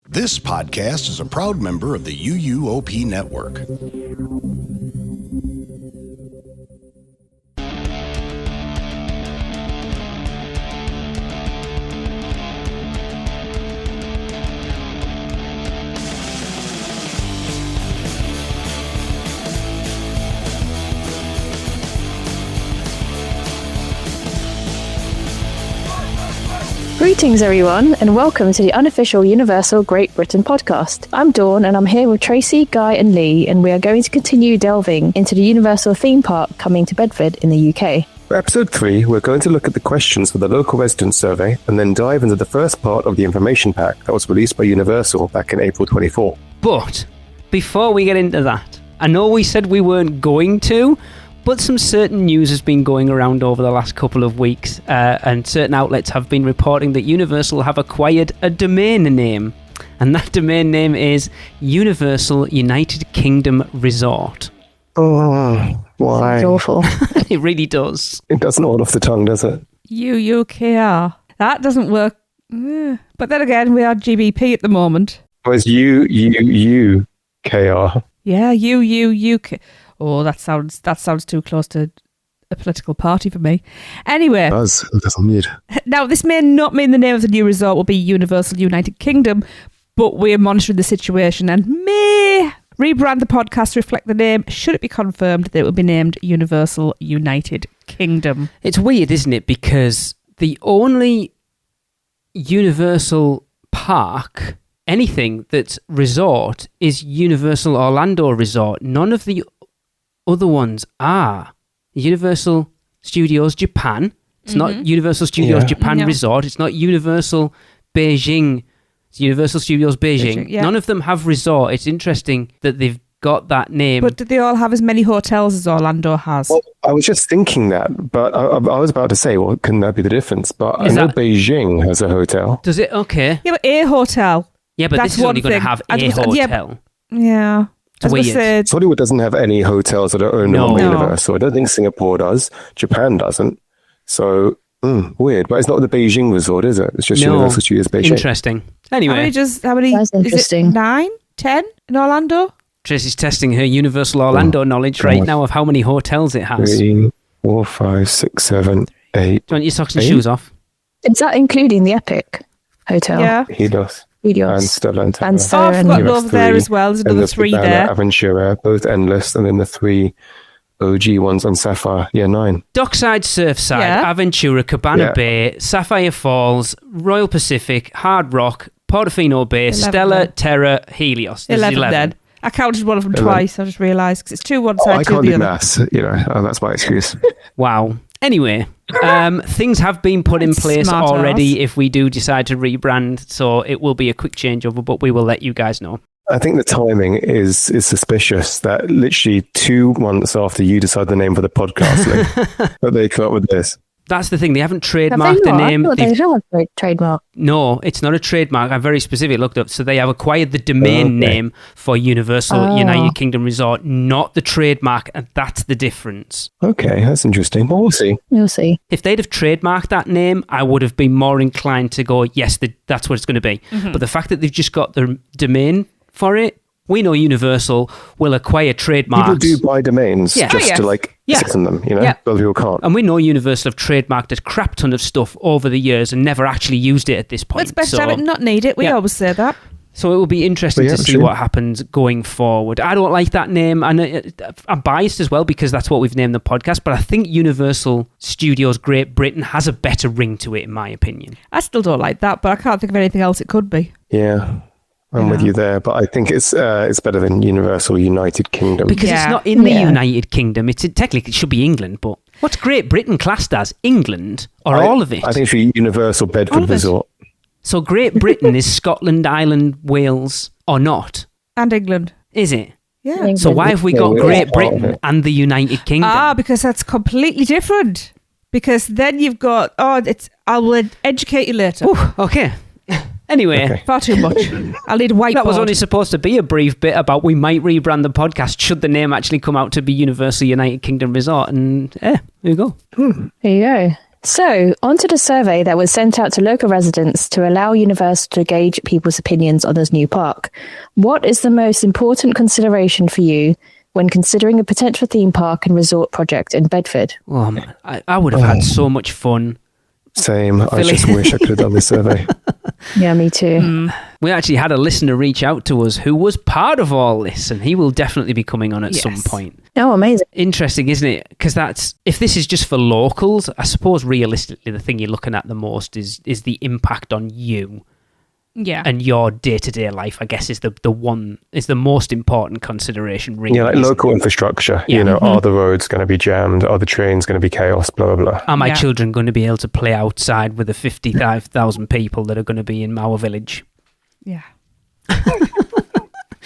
This podcast is a proud member of the UUOP network. Greetings everyone, and welcome to the unofficial Universal Great Britain podcast. I'm Dawn, and I'm here with Tracy, Guy and Lee, and we are going to continue delving into the Universal theme park coming to Bedford in the UK. For episode 3, we're going to look at the questions for the local resident survey and then dive into the first part of the information pack that was released by Universal back in April 24. But before we get into that, I know we said we weren't going to, but some certain news has been going around over the last couple of weeks, and certain outlets have been reporting that Universal have acquired a domain name, and that domain name is Universal United Kingdom Resort. Oh, why? It's awful. It really does. It doesn't roll off the tongue, does it? UUKR. That doesn't work. But then again, we are GBP at the moment. Whereas UUUKR. Yeah, UUUK. Oh, that sounds too close to a political party for me. Anyway. It does. It doesn't mean. Now, this may not mean the name of the new resort will be Universal United Kingdom, but we're monitoring the situation and may rebrand the podcast to reflect the name, should it be confirmed that it will be named Universal United Kingdom. It's weird, isn't it? Because the only Universal park, anything that's resort, is Universal Orlando Resort. None of the other ones are. Universal Studios Japan. It's not Universal Studios Japan Resort. It's not Universal Beijing. It's Universal Studios Beijing. Yeah. None of them have resort. It's interesting that they've got that name. But do they all have as many hotels as Orlando has? Well, I was just thinking that, but I was about to say, well, can that be the difference? But I know Beijing has a hotel. Does it? Okay. Yeah, but a hotel. Yeah, but this is only going to have a hotel. Yeah. It's weird. Hollywood doesn't have any hotels that are owned by Universal. I don't think Singapore does. Japan doesn't. So, weird. But it's not the Beijing resort, is it? It's just Universal Studios Beijing. Interesting. Anyway. How many That's interesting. Is it 9? 10 in Orlando? Tracy's testing her Universal Orlando knowledge right now of how many hotels it has. 3, 4, 5, 6, 7, 8. Do you want your socks and shoes off? Is that including the Epic Hotel? Yeah. Helios. Studios. And Stella and Terra. And Stella I've got over there as well. There's another 3 there. Aventura, both endless, and then the 3 OG ones on Sapphire. Yeah, 9. Dockside, Surfside, Aventura, Cabana Bay, Sapphire Falls, Royal Pacific, Hard Rock, Portofino Bay, Stella, then. Terra, Helios. There's 11 then. I counted one of them 11. twice. I just realised because it's 2 one side, I 2 can't the do other. maths. That's my excuse. Wow. Anyway, things have been put in place Smart already ass. if we do decide to rebrand, so it will be a quick changeover, but we will let you guys know. I think the timing is suspicious that literally 2 months after you decide the name for the podcast, that they come up with this. That's the thing. They haven't Have trademarked they the not? name. They don't have a trademark. No, it's not a trademark. I very specifically looked up. So they have acquired the domain name for Universal United Kingdom Resort, not the trademark, and that's the difference. Okay, that's interesting. Well, we'll see. You'll see. If they'd have trademarked that name, I would have been more inclined to go, yes, that's what it's going to be. But the fact that they've just got the domain for it, we know Universal will acquire trademarks. People do buy domains just to sit on them, Other people can't. And we know Universal have trademarked a crap ton of stuff over the years and never actually used it at this point. It's best to have it and not need it. We always say that. So it will be interesting to see what happens going forward. I don't like that name, and I'm biased as well because that's what we've named the podcast, but I think Universal Studios Great Britain has a better ring to it, in my opinion. I still don't like that, but I can't think of anything else it could be. Yeah. I'm with you there, but I think it's better than Universal United Kingdom. Because it's not in the United Kingdom. Technically, it should be England, but what's Great Britain classed as? England? Or all of it? I think it should be Universal Bedford Resort. So Great Britain is Scotland, Ireland, Wales, or not? And England. Is it? Yeah. So why have we got Great Britain and the United Kingdom? Because that's completely different. Because then you've got, I will educate you later. Ooh, okay. Anyway, far too much. I'll need a whiteboard. That was only supposed to be a brief bit about we might rebrand the podcast should the name actually come out to be Universal United Kingdom Resort. And there you go. There you go. So, onto the survey that was sent out to local residents to allow Universal to gauge people's opinions on this new park. What is the most important consideration for you when considering a potential theme park and resort project in Bedford? Oh, man, I would have had so much fun. Same. I just wish I could have done this survey. Yeah, me too. We actually had a listener reach out to us who was part of all this, and he will definitely be coming on at some point. Oh, amazing. Interesting, isn't it? Because if this is just for locals, I suppose realistically the thing you're looking at the most is the impact on you. Yeah. And your day-to-day life, I guess, is the most important consideration, really. Yeah, like local infrastructure. Yeah. You know, are the roads going to be jammed? Are the trains going to be chaos? Blah, blah, blah. Are my children going to be able to play outside with the 55,000 people that are going to be in Mauer Village? Yeah.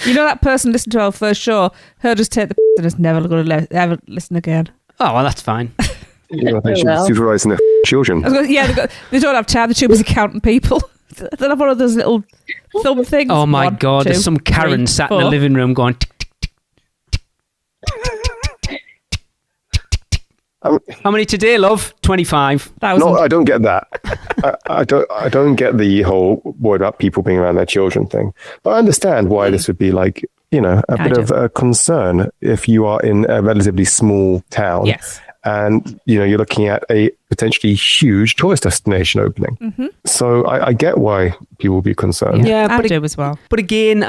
You know that person listened to our first show, heard us take the and is never going to ever listen again. Oh, well, that's fine. You know, they should be supervising their children. They don't have time. They're too busy counting people. They don't have one of those little thumb things. Oh my 1, God, 2, there's some Karen 3, sat 4. in the living room going tick, tick, tick, tick, tick, tick. How many today, love? 25,000. No, I don't get that. I don't get the whole worried about people being around their children thing. But I understand why this would be like, you know, a bit of a concern if you are in a relatively small town. Yes. And, you know, you're looking at a potentially huge tourist destination opening. Mm-hmm. So I get why people will be concerned. Yeah, I but do as well. But again,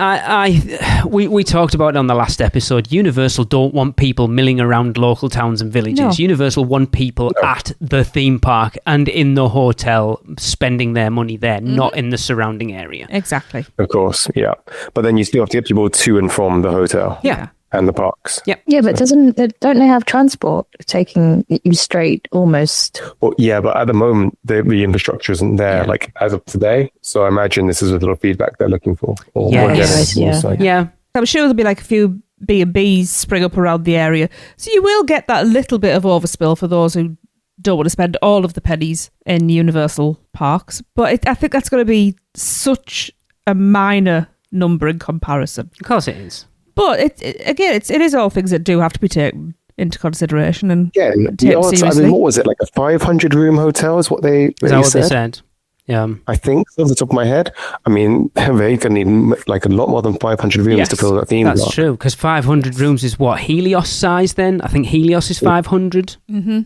we talked about it on the last episode. Universal don't want people milling around local towns and villages. No. Universal want people at the theme park and in the hotel spending their money there, not in the surrounding area. Exactly. Of course, yeah. But then you still have to get people to and from the hotel. Yeah. And the parks. Yep. Yeah, but don't they have transport taking you straight almost? Well, yeah, but at the moment, the infrastructure isn't there, like as of today. So I imagine this is a little feedback they're looking for. Or Yes. Yeah. I'm sure there'll be like a few B&Bs spring up around the area. So you will get that little bit of overspill for those who don't want to spend all of the pennies in Universal parks. But I think that's going to be such a minor number in comparison. Of course it is. But it is all things that do have to be taken into consideration and taken seriously. I mean, what was it, like a 500-room hotel is what they said? Yeah. I think, off the top of my head. I mean, they're going to need like a lot more than 500 rooms to fill that theme That's park. true, because 500 rooms is what, Helios size then? I think Helios is 500. Mm-hmm.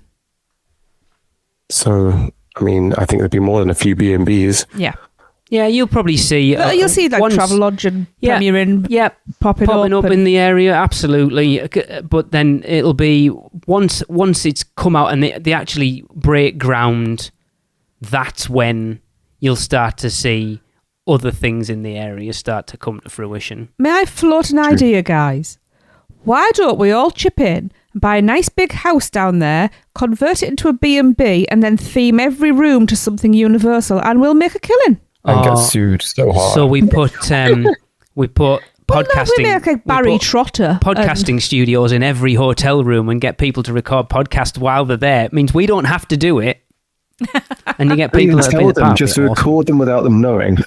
So, I mean, I think there'd be more than a few B&Bs. Yeah. Yeah, you'll probably see... you'll see like Travelodge and Premier Inn popping up in the area, absolutely. But then it'll be, once it's come out and they actually break ground, that's when you'll start to see other things in the area start to come to fruition. May I float an idea, guys? Why don't we all chip in and buy a nice big house down there, convert it into a B&B, and then theme every room to something Universal, and we'll make a killing? And get sued so hard. So we put podcasting. We make like Barry Trotter. Podcasting studios in every hotel room and get people to record podcasts while they're there. It means we don't have to do it. And you get people that tell them just record them without them knowing.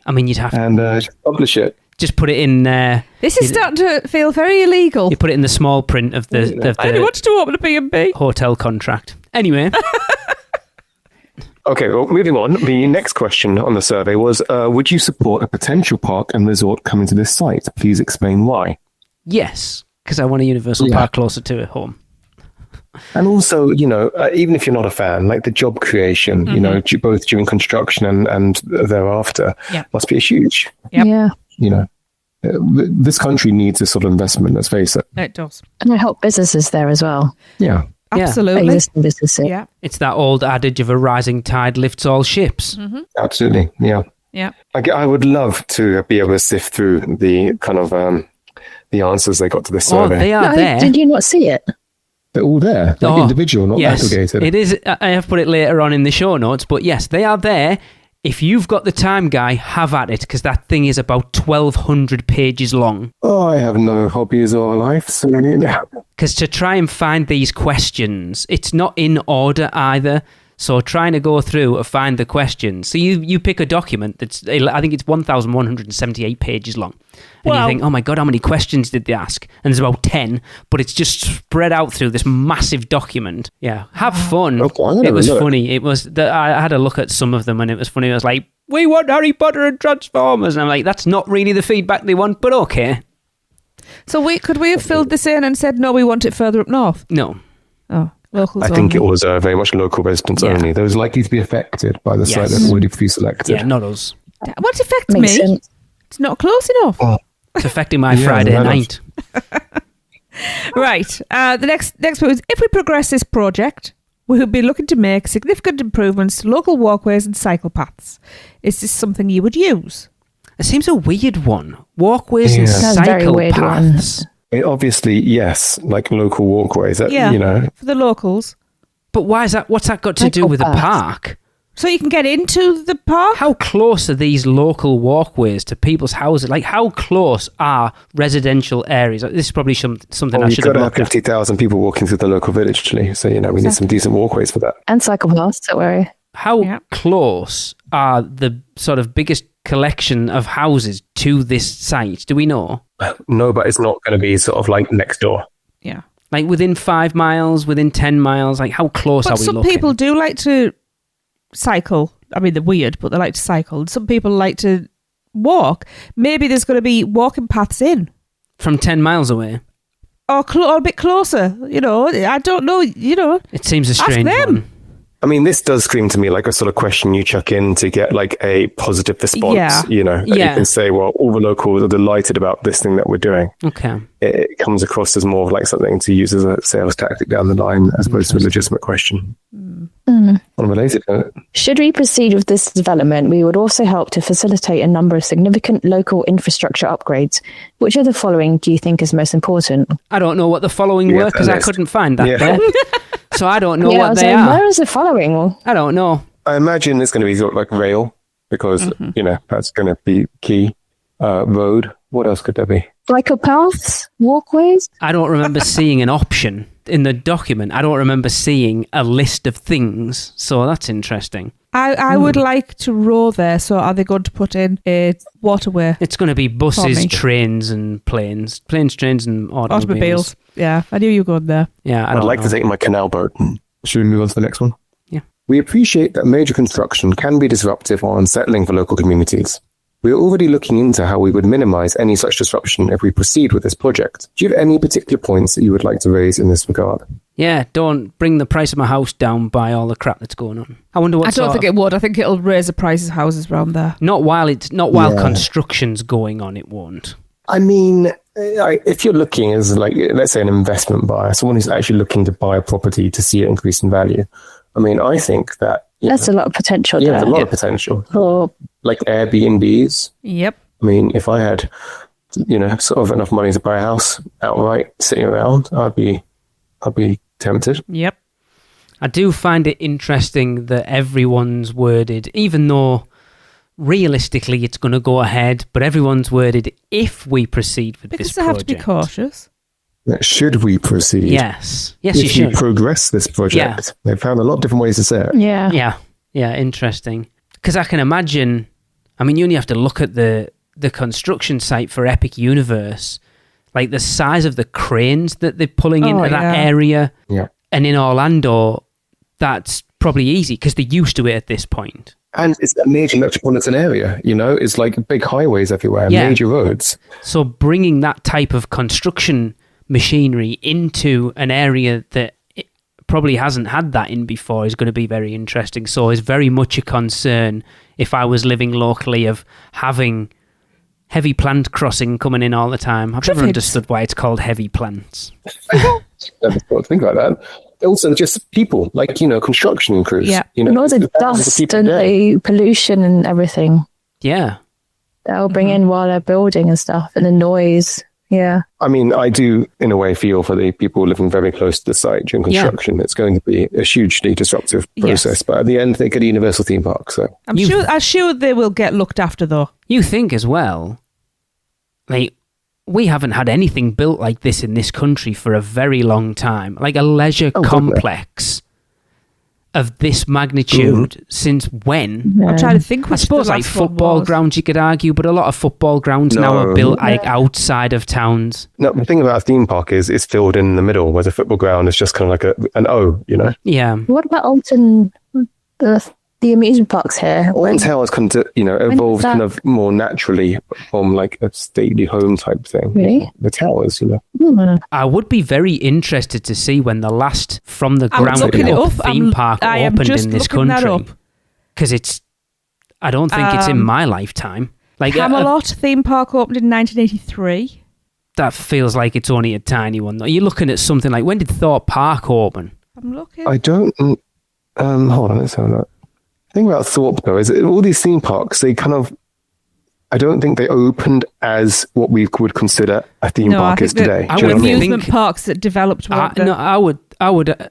I mean, you'd have to. And just publish it. Just put it in... this is starting to feel very illegal. You put it in the small print of the I only wanted to open a B&B. hotel contract. Anyway... Okay, well, moving on. The next question on the survey was, would you support a potential park and resort coming to this site? Please explain why. Yes, because I want a Universal park closer to home. And also, you know, even if you're not a fan, like the job creation, you know, both during construction and thereafter, must be huge. Yep. Yeah. You know, this country needs this sort of investment, let's face it. It does. And I help businesses there as well. Yeah. Absolutely. Existing businesses. Yeah. It's that old adage of a rising tide lifts all ships. Mm-hmm. Absolutely. Yeah. Yeah. I would love to be able to sift through the kind of the answers they got to this survey. Oh, they are there. Did you not see it? They're all there, like individual, not aggregated. It is. I have put it later on in the show notes, but yes, they are there. If you've got the time, Guy, have at it, because that thing is about 1,200 pages long. Oh, I have no hobbies or life, so because to try and find these questions, it's not in order either. So trying to go through and find the questions. So you pick a document that's, I think it's 1,178 pages long. And you think, oh my God, how many questions did they ask? And there's about 10, but it's just spread out through this massive document. Yeah, have fun. Okay, it was funny. It was. I had a look at some of them and it was funny. I was like, we want Harry Potter and Transformers. And I'm like, that's not really the feedback they want, but okay. So could we have filled this in and said, no, we want it further up north? No. Oh, locals I think only. it was very much local residents only. Those likely to be affected by the site that already pre-selected. Yeah, not us. What affects Makes me? sense. It's not close enough. It's affecting my Friday night. Right. The next point is, if we progress this project, we will be looking to make significant improvements to local walkways and cycle paths. Is this something you would use? It seems a weird one. Walkways and That's a very cycle weird one. paths. Obviously, yes, like local walkways. That, Yeah. you know, For the locals. But why is that? What's that got to do Cycle with a paths. park? So you can get into the park? How close are these local walkways to people's houses? Like, how close are residential areas? This is probably something I you've should got have to have looked at. 50,000 people walking through the local village, actually. So, you know, we need some decent walkways for that. And cycle paths, don't worry. How close are the sort of biggest collection of houses to this site? Do we know? No, but it's not going to be sort of like next door. Yeah. Like within 5 miles, within 10 miles? Like, how close But are we some looking? people do like to cycle. I mean, they're weird, but they like to cycle. Some people like to walk. Maybe there's going to be walking paths in. From 10 miles away? Or a bit closer. You know, I don't know. You know, It seems a ask strange them. one. I mean, this does scream to me like a sort of question you chuck in to get like a positive response, Yeah. you know, that you can say, well, all the locals are delighted about this thing that we're doing. Okay. It comes across as more of like something to use as a sales tactic down the line as opposed to a legitimate question. Unrelated to it. Should we proceed with this development, we would also help to facilitate a number of significant local infrastructure upgrades. Which of the following do you think is most important? I don't know what the following were because I couldn't find that Yeah. there. So I don't know I what was they like, are. where is the following? Well, I don't know. I imagine it's going to be sort of like rail because, you know, that's going to be key. Road. What else could there be? cycle paths, walkways? I don't remember seeing an option in the document. I don't remember seeing a list of things. So that's interesting. I would like to row there. So are they going to put in a waterway? It's going to be For buses, me. trains, and planes. Planes, trains, and automobiles. Automobiles. Yeah, I knew you were going there. Yeah, I I'd don't like know. to take my canal boat. Should we move on to the next one? Yeah. We appreciate that major construction can be disruptive or unsettling for local communities. We are already looking into how we would minimize any such disruption if we proceed with this project. Do you have any particular points that you would like to raise in this regard? Yeah, don't bring the price of my house down by all the crap that's going on. I wonder what I don't think it would. I think it'll raise the prices of houses around there. Not while construction's going on, it won't. I mean, if you're looking as like, let's say an investment buyer, someone who's actually looking to buy a property to see it increase in value. I mean, I think that That's a lot of potential yeah, there. there's a lot of potential. Or Like Airbnbs. Yep. I mean, if I had, you know, sort of enough money to buy a house outright sitting around, I'd be tempted. Yep. I do find it interesting that everyone's worded, even though realistically it's going to go ahead, but everyone's worded if we proceed with Because this they have to be project. cautious. Should we proceed? Yes. Yes, If you you should. progress this project, they've found a lot of different ways to say it. yeah. Yeah, interesting. Because I can imagine, I mean, you only have to look at the construction site for Epic Universe, like the size of the cranes that they're pulling into that area. Yeah. And in Orlando, that's probably easy because they're used to it at this point. And it's a major metropolitan area, you know, it's like big highways everywhere, Yeah. major roads. So bringing that type of construction machinery into an area that it probably hasn't had that in before is going to be very interesting. So it's very much a concern if I was living locally of having heavy plant crossing coming in all the time. I've never Traffic. understood why it's called heavy plants. Never thought to think like that. Also, just people, like, you know, construction crews. Yeah. You know, And all the there's thousands of dust people and there. the pollution and everything Yeah. they'll bring in while they're building and stuff, and the noise. Yeah. I mean, I do, in a way, feel for the people living very close to the site during construction. It's going to be a hugely disruptive process, Yes. but at the end, they get a universal theme park. So, I'm sure they will get looked after though. You think as well, like, we haven't had anything built like this in this country for a very long time. Like a leisure complex of this magnitude since when? Yeah. I'm trying to think. I Which suppose the like last one football was. grounds you could argue, but a lot of football grounds now are built like outside of towns. No, the thing about a theme park is it's filled in the middle, whereas a football ground is just kind of like an O, you know? Yeah. What about Alton, the amusement parks here? Alton Towers kind of, evolved that- kind of more naturally from like a stately home type thing. Really? The towers, I would be very interested to see when the last from the I'm ground looking it up up. theme park I am opened just in this looking that country. up. Because I don't think it's in my lifetime. Like Camelot theme park opened in 1983. that feels like it's only a tiny one. Though. You're looking at something like, when did Thorpe Park open? I'm looking. I don't. Hold on, let's have a look. The thing about Thorpe though is that all these theme parks, they kind of. I don't think they opened as what we would consider a theme park is today. I Do you know would what I mean? amusement parks that developed. No, I would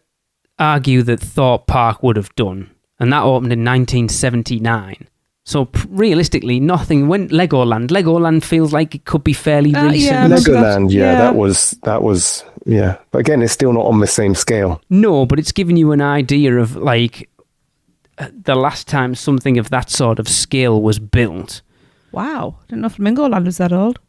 argue that Thorpe Park would have done, and that opened in 1979. So realistically, nothing went. Legoland feels like it could be fairly recent. yeah. Legoland, Yeah. that was, yeah. But again, it's still not on the same scale. No, but it's giving you an idea of like the last time something of that sort of scale was built. Wow, I didn't know Flamingo Land was that old.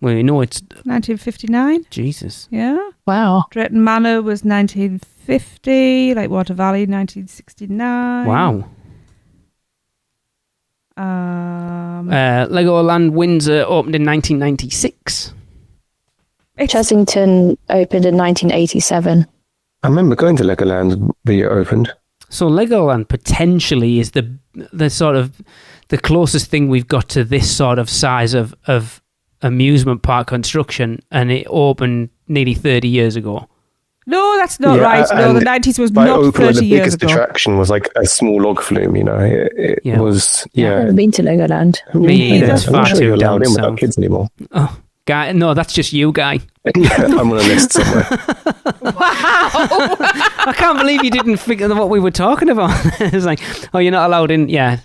Well, you know, it's 1959. Jesus. Yeah. Wow. Drayton Manor was 1950. Like Water Valley, 1969. Wow. Um, Legoland Windsor opened in 1996. Chessington opened in 1987. I remember going to Legoland the year it opened. So Legoland potentially is the sort of the closest thing we've got to this sort of size of amusement park construction, and it opened nearly 30 years ago. no, that's not right. No, the 90s was By not opening, 30 the years biggest ago. attraction was like a small log flume, It Yeah. was, I've yeah. never been to Legoland. Me either. It's I'm far not sure too you're allowed down in without south. kids anymore. Oh, guy, no, that's just you, guy. Yeah, I'm on a list somewhere. I can't believe you didn't figure what we were talking about. It's like, oh, you're not allowed in. Yeah.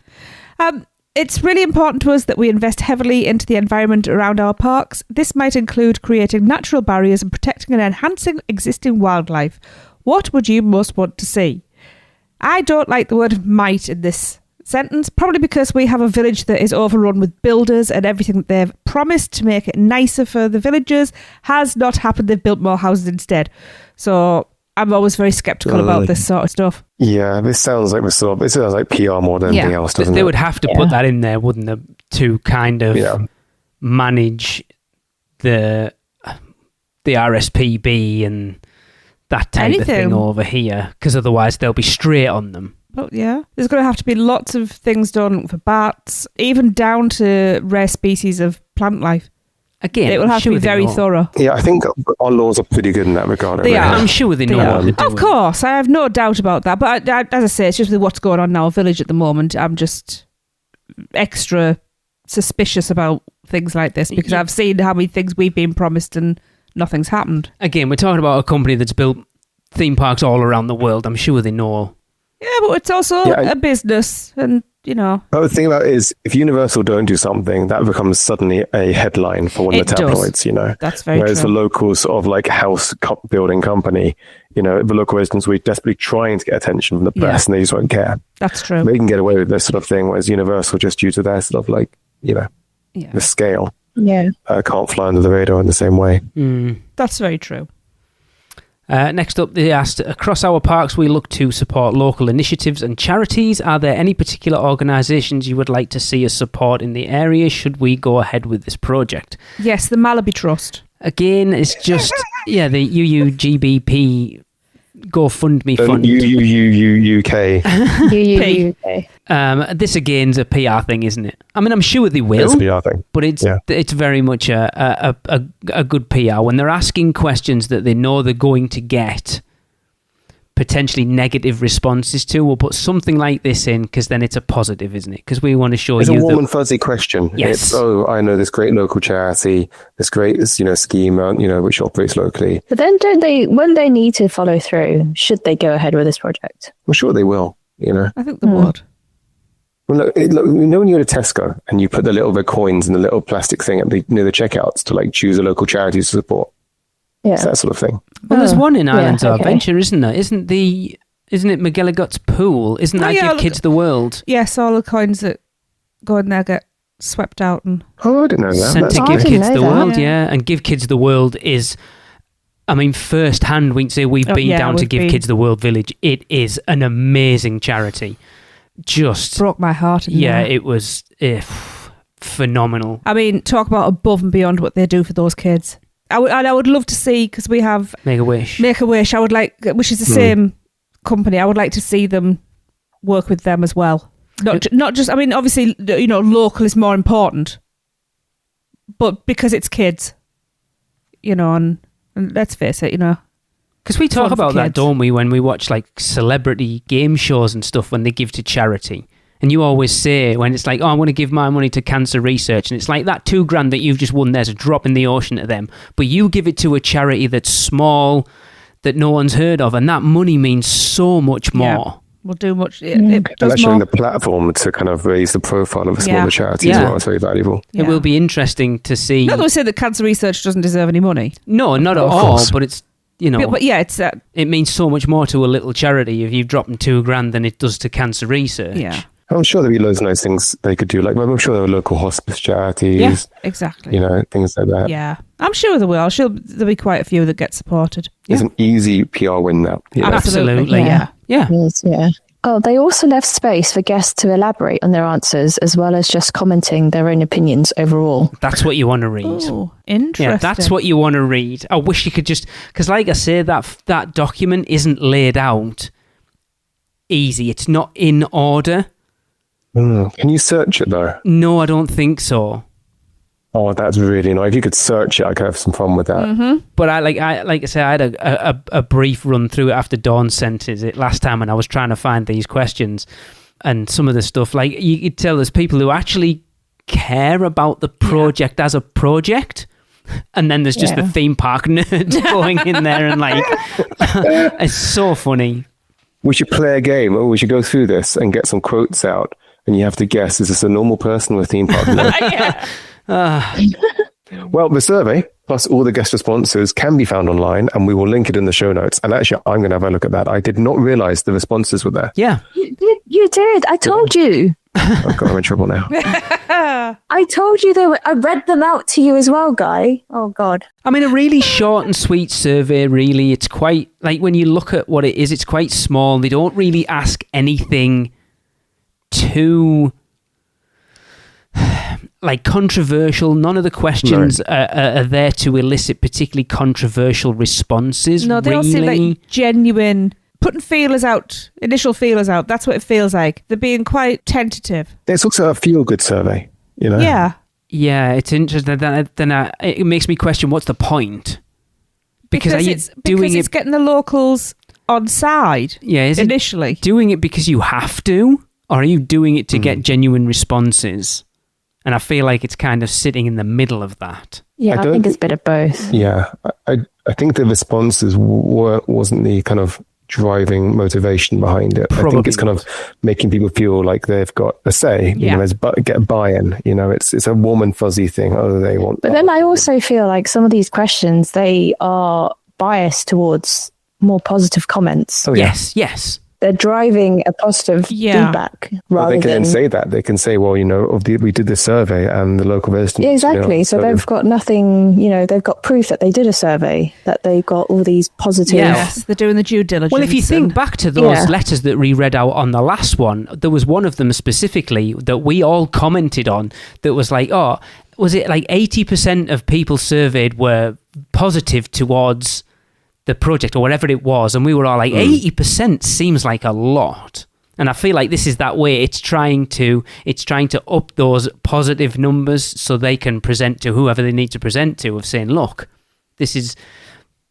It's really important to us that we invest heavily into the environment around our parks. This might include creating natural barriers and protecting and enhancing existing wildlife. What would you most want to see? I don't like the word might in this sentence, probably because we have a village that is overrun with builders and everything that they've promised to make it nicer for the villagers has not happened. They've built more houses instead. So I'm always very sceptical about this sort of stuff. Yeah, this sounds like it sounds like PR more than anything else, doesn't They it? would have to put that in there, wouldn't they, to kind of manage the RSPB and that type of thing over here, because otherwise they'll be straight on them. But yeah, there's going to have to be lots of things done for bats, even down to rare species of plant life. Again, it will have to be very thorough. Yeah, I think our laws are pretty good in that regard. They are. I'm sure they know what they're doing. Of course, I have no doubt about that. But as I say, it's just with what's going on in our village at the moment. I'm just extra suspicious about things like this because I've seen how many things we've been promised and nothing's happened. Again, we're talking about a company that's built theme parks all around the world. I'm sure they know. Yeah, but it's also a business, and But the thing about it is, if Universal don't do something, that becomes suddenly a headline for one of the tabloids, That's very Whereas true. the local sort of like house building company, the local residents were desperately trying to get attention from the press and they just won't care. That's true. They can get away with this sort of thing, whereas Universal, just due to their sort of like, the scale, can't fly under the radar in the same way. That's very true. Next up, they asked, across our parks we look to support local initiatives and charities. Are there any particular organisations you would like to see us support in the area should we go ahead with this project? Yes, the Malaby Trust. Again, it's just, the UUGBP GoFundMe fund. UUGBP. This again's a PR thing, isn't it? I mean, I'm sure they will. It's a PR thing. But it's very much a good PR when they're asking questions that they know they're going to get potentially negative responses to. We'll put something like this in because then it's a positive, isn't it? Because we want to show it's you a warm and fuzzy question. Yes. It's, I know this great local charity, this great scheme, which operates locally. But then when they need to follow through, should they go ahead with this project? I'm sure they will, I think they would. Well, look, when you go to Tesco and you put the little red coins in the little plastic thing at the checkouts to like choose a local charity to support. Yeah. It's that sort of thing. Well, there's one in Islands of Adventure, isn't there? Isn't the isn't it McGilligut's pool? Isn't that Give Kids the World? Yes, all the coins that go in there get swept out and Oh, I didn't know that. Sent to That's Give nice. Kids the that. World, Yeah. yeah. And Give Kids the World is, I mean, first hand, we can say we've been down to we've Give been. Kids the World Village. It is an amazing charity. Just, broke my heart. yeah, it was phenomenal. I mean, talk about above and beyond what they do for those kids. I would love to see, because we have Make a Wish. Make a Wish. I would like, which is the same company. I would like to see them work with them as well. Not just. I mean, obviously, local is more important, but because it's kids, and let's face it, Because we talk fun for about that, kids. don't we, when we watch like celebrity game shows and stuff when they give to charity. And you always say when it's like, oh, I'm going to give my money to cancer research. And it's like that $2,000 that you've just won there's a drop in the ocean to them. But you give it to a charity that's small, that no one's heard of. And that money means so much more. Yeah. Will do much. It And does that's showing more. the platform to kind of raise the profile of a smaller Yeah. charity as Yeah. well. It's very valuable. It will be interesting to see. Not that we say that cancer research doesn't deserve any money, No, not at Of all. course. But it's, but yeah, it's it means so much more to a little charity if you've dropped them $2,000 than it does to cancer research. yeah, I'm sure there'll be loads of nice things they could do. Like, I'm sure there are local hospice charities, Yeah. exactly. things like that. Yeah, I'm sure there will. I'm sure there'll be quite a few that get supported. It's an easy PR win now. Absolutely. Yeah. Yeah. Yes, yeah. Oh, they also left space for guests to elaborate on their answers as well as just commenting their own opinions overall. That's what you want to read. Oh, interesting. Yeah, that's what you want to read. I wish you could just, because like I say, that document isn't laid out easy. It's not in order. Can you search it though? No, I don't think so. Oh, that's really annoying. If you could search it, I could have some fun with that. Mm-hmm. But I say, I had a brief run through it after Dawn sent it last time when I was trying to find these questions and some of the stuff. Like you could tell there's people who actually care about the project as a project. And then there's just the theme park nerd going in there and like, it's so funny. We should play a game. Oh, we should go through this and get some quotes out. And you have to guess, is this a normal person or a theme park nerd? Well, the survey, plus all the guest responses, can be found online, and we will link it in the show notes. And actually, I'm going to have a look at that. I did not realize the responses were there. Yeah. You did. I told you. I've got I'm in trouble now. I told you they were. I read them out to you as well, Guy. Oh, God. I mean, a really short and sweet survey, really. It's quite, like, when you look at what it is, it's quite small. They don't really ask anything too, like, controversial. None of the questions are there to elicit particularly controversial responses, No, they all seem like genuine, putting feelers out, initial feelers out. That's what it feels like. They're being quite tentative. It's also a feel-good survey, Yeah. Yeah, it's interesting. Then it makes me question what's the point? Because are you doing it's it? getting the locals on side. Yeah, is it initially doing it because you have to, or are you doing it to get genuine responses? And I feel like it's kind of sitting in the middle of that. Yeah, I think it's a bit of both. Yeah, I think the responses wasn't the kind of driving motivation behind it. I think it's kind of making people feel like they've got a say. Get a buy-in. It's a warm and fuzzy thing. Oh, they want. But then I also feel like some of these questions, they are biased towards more positive comments. Oh, yeah. Yes. They're driving a positive feedback rather they can than then say that. They can say, well, we did this survey and the local residents. Yeah, exactly. So they've got nothing, they've got proof that they did a survey, that they got all these positive. Yes, they're doing the due diligence. Well, if you think back to those letters that we read out on the last one, there was one of them specifically that we all commented on that was like, oh, was it like 80% of people surveyed were positive towards the project or whatever it was, and we were all like 80% seems like a lot. And I feel like this is that way. It's trying to up those positive numbers so they can present to whoever they need to present to, of saying, look, this is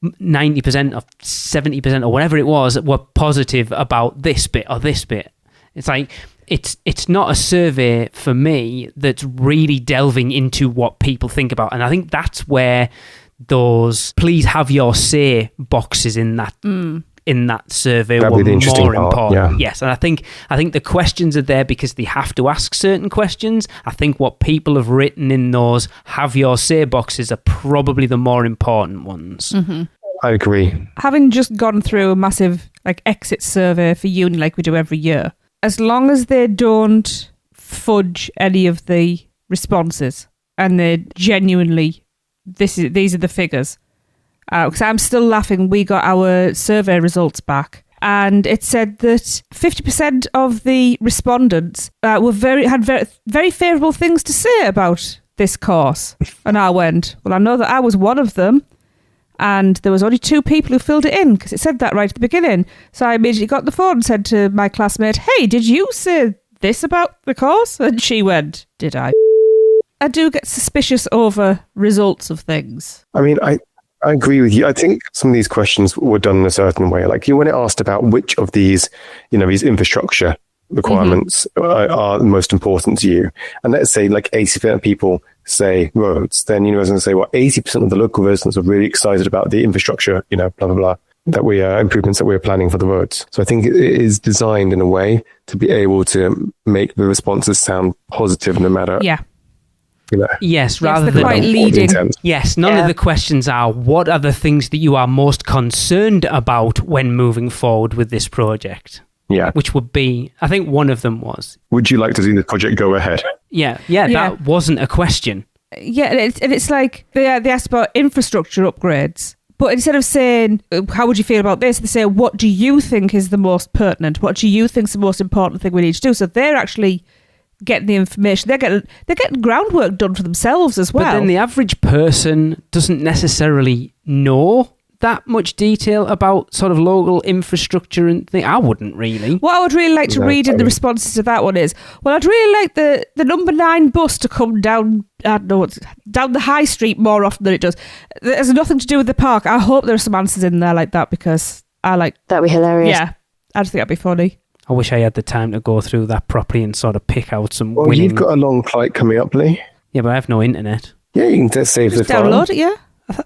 90% or 70% or whatever it was were positive about this bit or this bit. It's like it's not a survey for me that's really delving into what people think about. And I think that's where those please have your say boxes in that survey were more important. Yeah. Yes, and I think the questions are there because they have to ask certain questions. I think what people have written in those have your say boxes are probably the more important ones. Mm-hmm. I agree. Having just gone through a massive like exit survey for uni like we do every year, as long as they don't fudge any of the responses and they genuinely, these are the figures. Because I'm still laughing, we got our survey results back, and it said that 50% of the respondents had very favourable things to say about this course. And I went, well, I know that I was one of them, and there was only 2 people who filled it in, because it said that right at the beginning. So I immediately got the phone and said to my classmate, hey, did you say this about the course? And she went, did I? I do get suspicious over results of things. I mean, I agree with you. I think some of these questions were done in a certain way. Like when it asked about which of these, these infrastructure requirements are the most important to you. And let's say like 80% of people say roads, then universities going to say, well, 80% of the local residents are really excited about the infrastructure, blah, blah, blah, that we are improvements that we're planning for the roads. So I think it is designed in a way to be able to make the responses sound positive no matter. Yeah. Yes, rather than quite leading. Yes, none of the questions are what are the things that you are most concerned about when moving forward with this project. Yeah. Which would be, I think one of them was, would you like to see this project go ahead? Yeah, that wasn't a question. Yeah, and it's like they asked about infrastructure upgrades, but instead of saying, how would you feel about this, they say, what do you think is the most pertinent? What do you think is the most important thing we need to do? So they're actually getting the information. They're getting groundwork done for themselves as well. But then the average person doesn't necessarily know that much detail about sort of local infrastructure and things. I wouldn't really. What I would really like to read in the responses to that one is, well, I'd really like the number 9 bus to come down, I don't know, down the high street more often than it does. It has nothing to do with the park. I hope there are some answers in there like that, because I like... That'd be hilarious. Yeah, I just think that'd be funny. I wish I had the time to go through that properly and sort of pick out some winning... You've got a long flight coming up, Lee. Yeah, but I have no internet. Yeah, you can just save the file. Download it, yeah.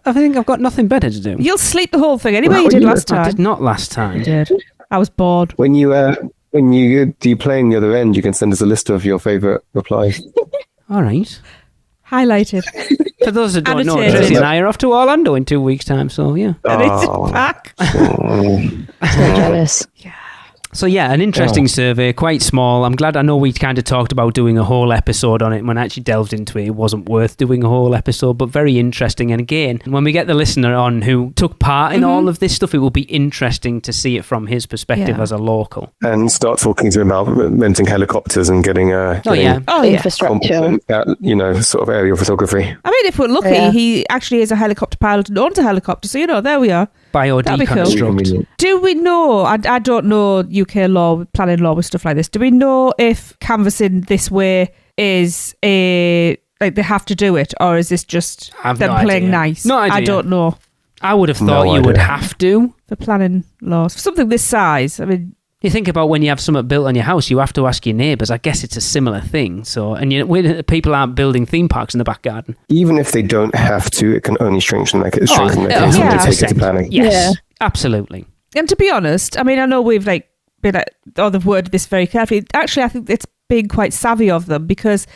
I think I've got nothing better to do. You'll sleep the whole thing anyway. You did last time. I did not last time. You did. I was bored. When you play in the other end, you can send us a list of your favourite replies. All right. Highlighted. For those that don't know, Tracy and I are off to Orlando in 2 weeks' time, so yeah. And it's back. So jealous. Yeah. So yeah, an interesting survey, quite small. I'm glad. I know we kind of talked about doing a whole episode on it. When I actually delved into it, it wasn't worth doing a whole episode, but very interesting. And again, when we get the listener on who took part in all of this stuff, it will be interesting to see it from his perspective as a local. And start talking to him about renting helicopters and getting infrastructure. Sort of aerial photography. I mean, if we're lucky, he actually is a helicopter pilot and owns a helicopter. So, there we are. Bio deconstruct. Cool. Do we know, I don't know UK law, planning law with stuff like this, do we know if canvassing this way is they have to do it, or is this just them playing nice? No idea. I don't know. I would have thought you would have to. For planning laws. For something this size, I mean... You think about when you have something built on your house, you have to ask your neighbours. I guess it's a similar thing. So, and people aren't building theme parks in the back garden. Even if they don't have to, it can only strengthen their case when they take it to planning. Yes, absolutely. And to be honest, I mean, I know we've they've worded this very carefully. Actually, I think it's being quite savvy of them, because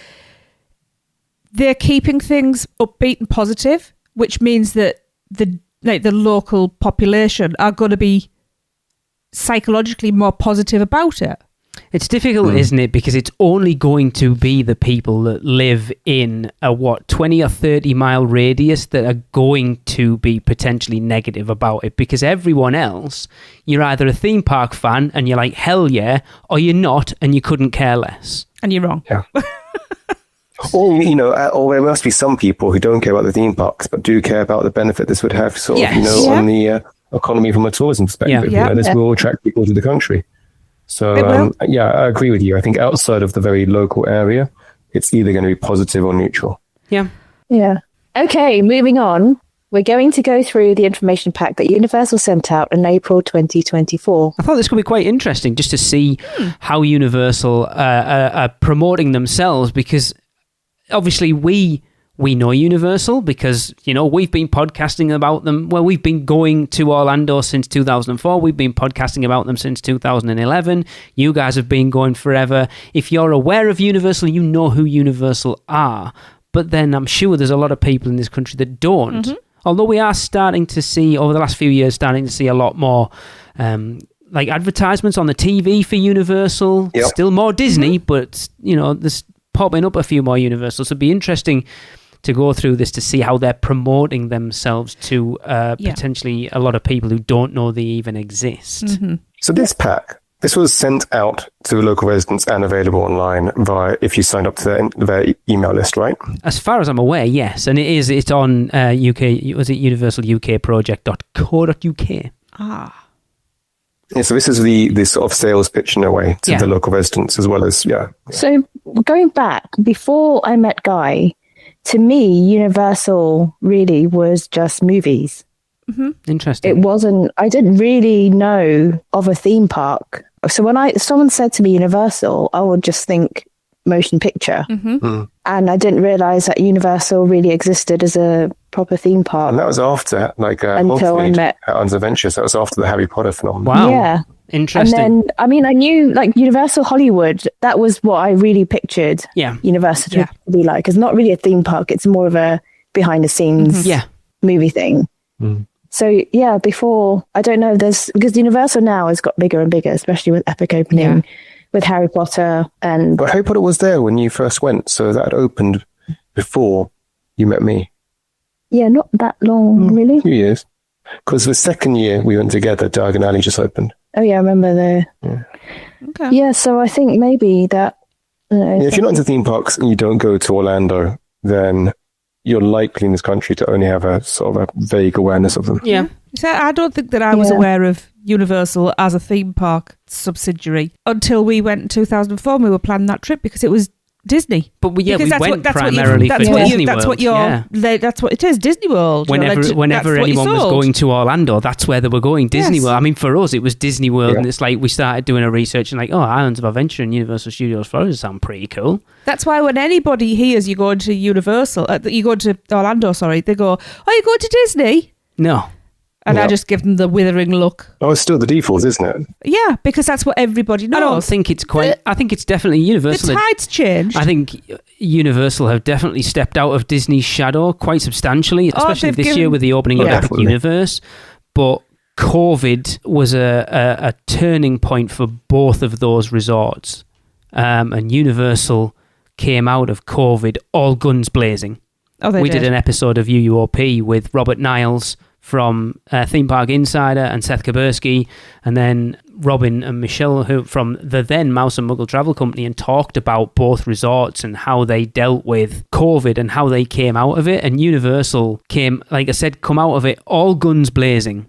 they're keeping things upbeat and positive, which means that the local population are going to be psychologically more positive about it. It's difficult, isn't it? Because it's only going to be the people that live in a 20 or 30 mile radius that are going to be potentially negative about it, because everyone else, you're either a theme park fan and you're like, hell yeah, or you're not and you couldn't care less. And you're wrong. Yeah. Or there must be some people who don't care about the theme parks but do care about the benefit this would have on the economy from a tourism perspective. This will attract people to the country. So I agree with you. I think outside of the very local area, it's either going to be positive or neutral. Yeah. Okay, moving on. We're going to go through the information pack that Universal sent out in April 2024. I thought this could be quite interesting just to see how Universal are promoting themselves, because obviously we know Universal because, we've been podcasting about them. Well, we've been going to Orlando since 2004. We've been podcasting about them since 2011. You guys have been going forever. If you're aware of Universal, you know who Universal are. But then I'm sure there's a lot of people in this country that don't. Although we are starting to see, over the last few years, a lot more like advertisements on the TV for Universal. Yep. Still more Disney, but there's popping up a few more Universal. So it'd be interesting to go through this to see how they're promoting themselves to potentially a lot of people who don't know they even exist. Mm-hmm. So this pack, this was sent out to the local residents and available online via if you signed up to their email list, right? As far as I'm aware, yes, and it's on universalukproject.co.uk. Ah. Yeah, so this is the sort of sales pitch in a way to the local residents as well as, So going back, before I met Guy, to me, Universal really was just movies. Mm-hmm. Interesting. It wasn't, I didn't really know of a theme park. So when someone said to me Universal, I would just think motion picture. Mm-hmm. And I didn't realize that Universal really existed as a proper theme park. And that was after, until I met Under Adventures. That was after the Harry Potter phenomenon. Wow. Yeah. Interesting. And then, I mean, I knew like Universal Hollywood, that was what I really pictured Universal to be like. It's not really a theme park. It's more of a behind the scenes movie thing. Mm. So yeah, before, I don't know, because Universal now has got bigger and bigger, especially with Epic opening, with Harry Potter and... But Harry Potter was there when you first went, so that had opened before you met me. Yeah, not that long, really. A few years. Because the second year we went together, Diagon Alley just opened. Oh yeah, I remember the... Okay. Yeah, so I think maybe that... if you're not into theme parks and you don't go to Orlando, then you're likely in this country to only have a sort of a vague awareness of them. Yeah. So I don't think that I was aware of Universal as a theme park subsidiary until we went in 2004 and we were planning that trip because it was Disney. But we went primarily for Disney World. That's what it is, Disney World. Whenever anyone was going to Orlando, that's where they were going, Disney World. I mean, for us, it was Disney World, and it's like we started doing a research and Islands of Adventure and Universal Studios Florida sound pretty cool. That's why when anybody hears you going to Universal, you go to Orlando, they go, "Oh, you going to Disney?" No. And I just give them the withering look. Oh, it's still the default, isn't it? Yeah, because that's what everybody knows. I don't think it's quite... I think it's definitely Universal. The tide's changed. I think Universal have definitely stepped out of Disney's shadow quite substantially, especially this year with the opening of Epic Universe. But COVID was a turning point for both of those resorts. And Universal came out of COVID all guns blazing. We did an episode of UUOP with Robert Niles from Theme Park Insider and Seth Kabursky, and then Robin and Michelle who from the then Mouse and Muggle Travel Company, and talked about both resorts and how they dealt with COVID and how they came out of it. And Universal came, like I said, come out of it all guns blazing.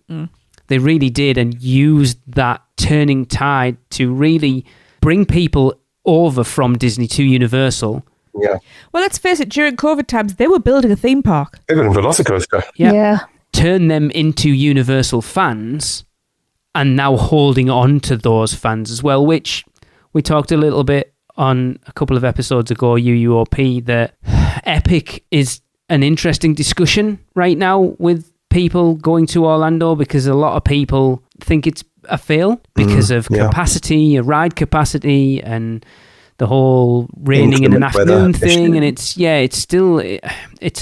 They really did, and used that turning tide to really bring people over from Disney to Universal. Yeah. Well, let's face it, during COVID times, they were building a theme park. Even a Velocicoaster. Yeah. Turn them into Universal fans, and now holding on to those fans as well, which we talked a little bit on a couple of episodes ago, UUOP, that Epic is an interesting discussion right now with people going to Orlando, because a lot of people think it's a fail because of capacity, ride capacity, and the whole raining in an afternoon thing, and it's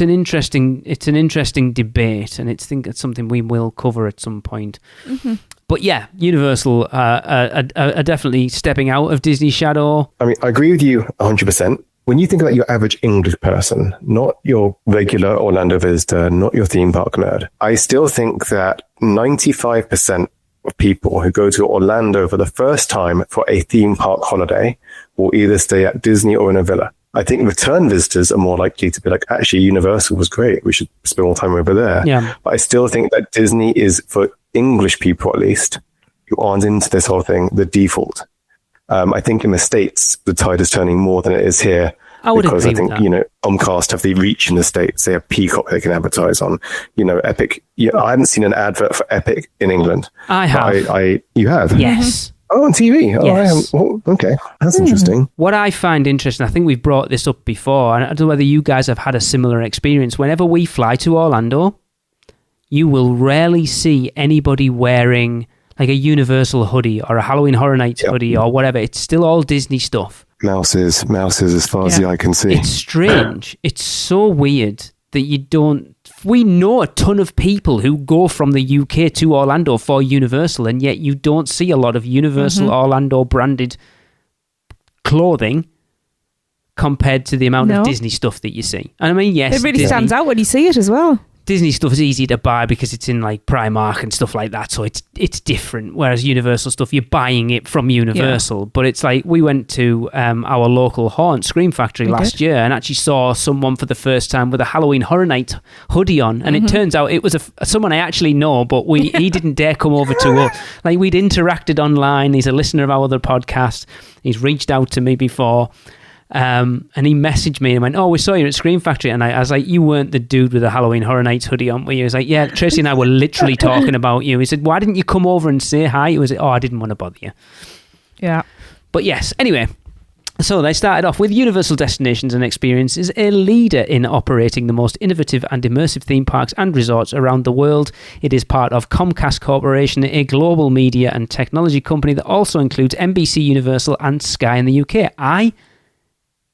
an interesting debate, and I think it's something we will cover at some point. Mm-hmm. But yeah, Universal are definitely stepping out of Disney's shadow. I mean, I agree with you 100%. When you think about your average English person, not your regular Orlando visitor, not your theme park nerd, I still think that 95% of people who go to Orlando for the first time for a theme park holiday will either stay at Disney or in a villa. I think return visitors are more likely to be like, actually, Universal was great. We should spend more time over there. Yeah. But I still think that Disney is, for English people at least, who aren't into this whole thing, the default. I think in the States, the tide is turning more than it is here. I would because agree I think, with that. Comcast have the reach in the States. They have Peacock they can advertise on. Epic. I haven't seen an advert for Epic in England. I have. You have? Yes. Oh, on TV? Oh, Yes. I haven't. Oh, okay. That's interesting. What I find interesting, I think we've brought this up before, and I don't know whether you guys have had a similar experience. Whenever we fly to Orlando, you will rarely see anybody wearing like a Universal hoodie or a Halloween Horror Nights hoodie or whatever. It's still all Disney stuff. Mouses as far as the eye can see. It's strange. It's so weird that you don't. We know a ton of people who go from the UK to Orlando for Universal, and yet you don't see a lot of Universal Orlando branded clothing compared to the amount of Disney stuff that you see. And I mean, yes, it really Disney stands out when you see it as well. Disney stuff is easy to buy because it's in like Primark and stuff like that, so it's different. Whereas Universal stuff, you're buying it from Universal. But it's like we went to our local Haunt Scream Factory last year and actually saw someone for the first time with a Halloween Horror Night hoodie on, and it turns out it was someone I actually know, but he didn't dare come over to us. Like, we'd interacted online. He's a listener of our other podcast. He's reached out to me before. And he messaged me and went, "Oh, we saw you at Scream Factory." And I was like, "You weren't the dude with the Halloween Horror Nights hoodie on, were you?" He was like, "Yeah, Tracy and I were literally talking about you." He said, "Why didn't you come over and say hi?" He was like, "Oh, I didn't want to bother you." Yeah. But yes, anyway. So they started off with Universal Destinations and Experiences, a leader in operating the most innovative and immersive theme parks and resorts around the world. It is part of Comcast Corporation, a global media and technology company that also includes NBC Universal and Sky in the UK. I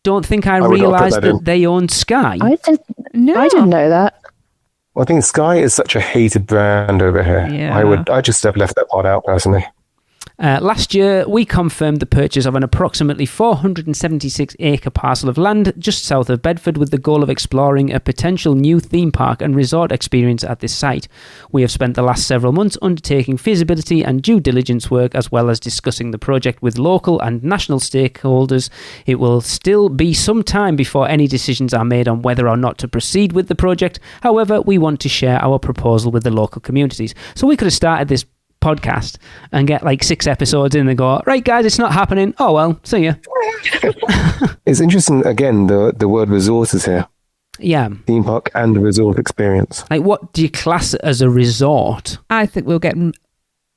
don't think I realised that they own Sky. I didn't know that. Well, I think Sky is such a hated brand over here. Yeah. I just have left that part out personally. Last year, we confirmed the purchase of an approximately 476-acre parcel of land just south of Bedford with the goal of exploring a potential new theme park and resort experience at this site. We have spent the last several months undertaking feasibility and due diligence work, as well as discussing the project with local and national stakeholders. It will still be some time before any decisions are made on whether or not to proceed with the project. However, we want to share our proposal with the local communities. So we could have started this podcast and get like 6 episodes in and go, "Right guys, it's not happening. Oh well, see ya." It's interesting, again, the word resort is here. Yeah. Theme park and resort experience. Like, what do you class it as a resort? I think we'll get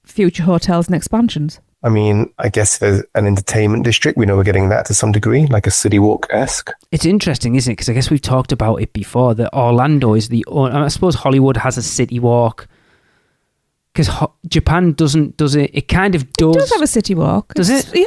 future hotels and expansions. I mean, I guess there's an entertainment district. We know we're getting that to some degree, like a City Walk-esque. It's interesting, isn't it? Because I guess we've talked about it before, that Orlando is I suppose Hollywood has a City Walk. Because Japan does it. It kind of does. It does have a City Walk. Does it? Yeah.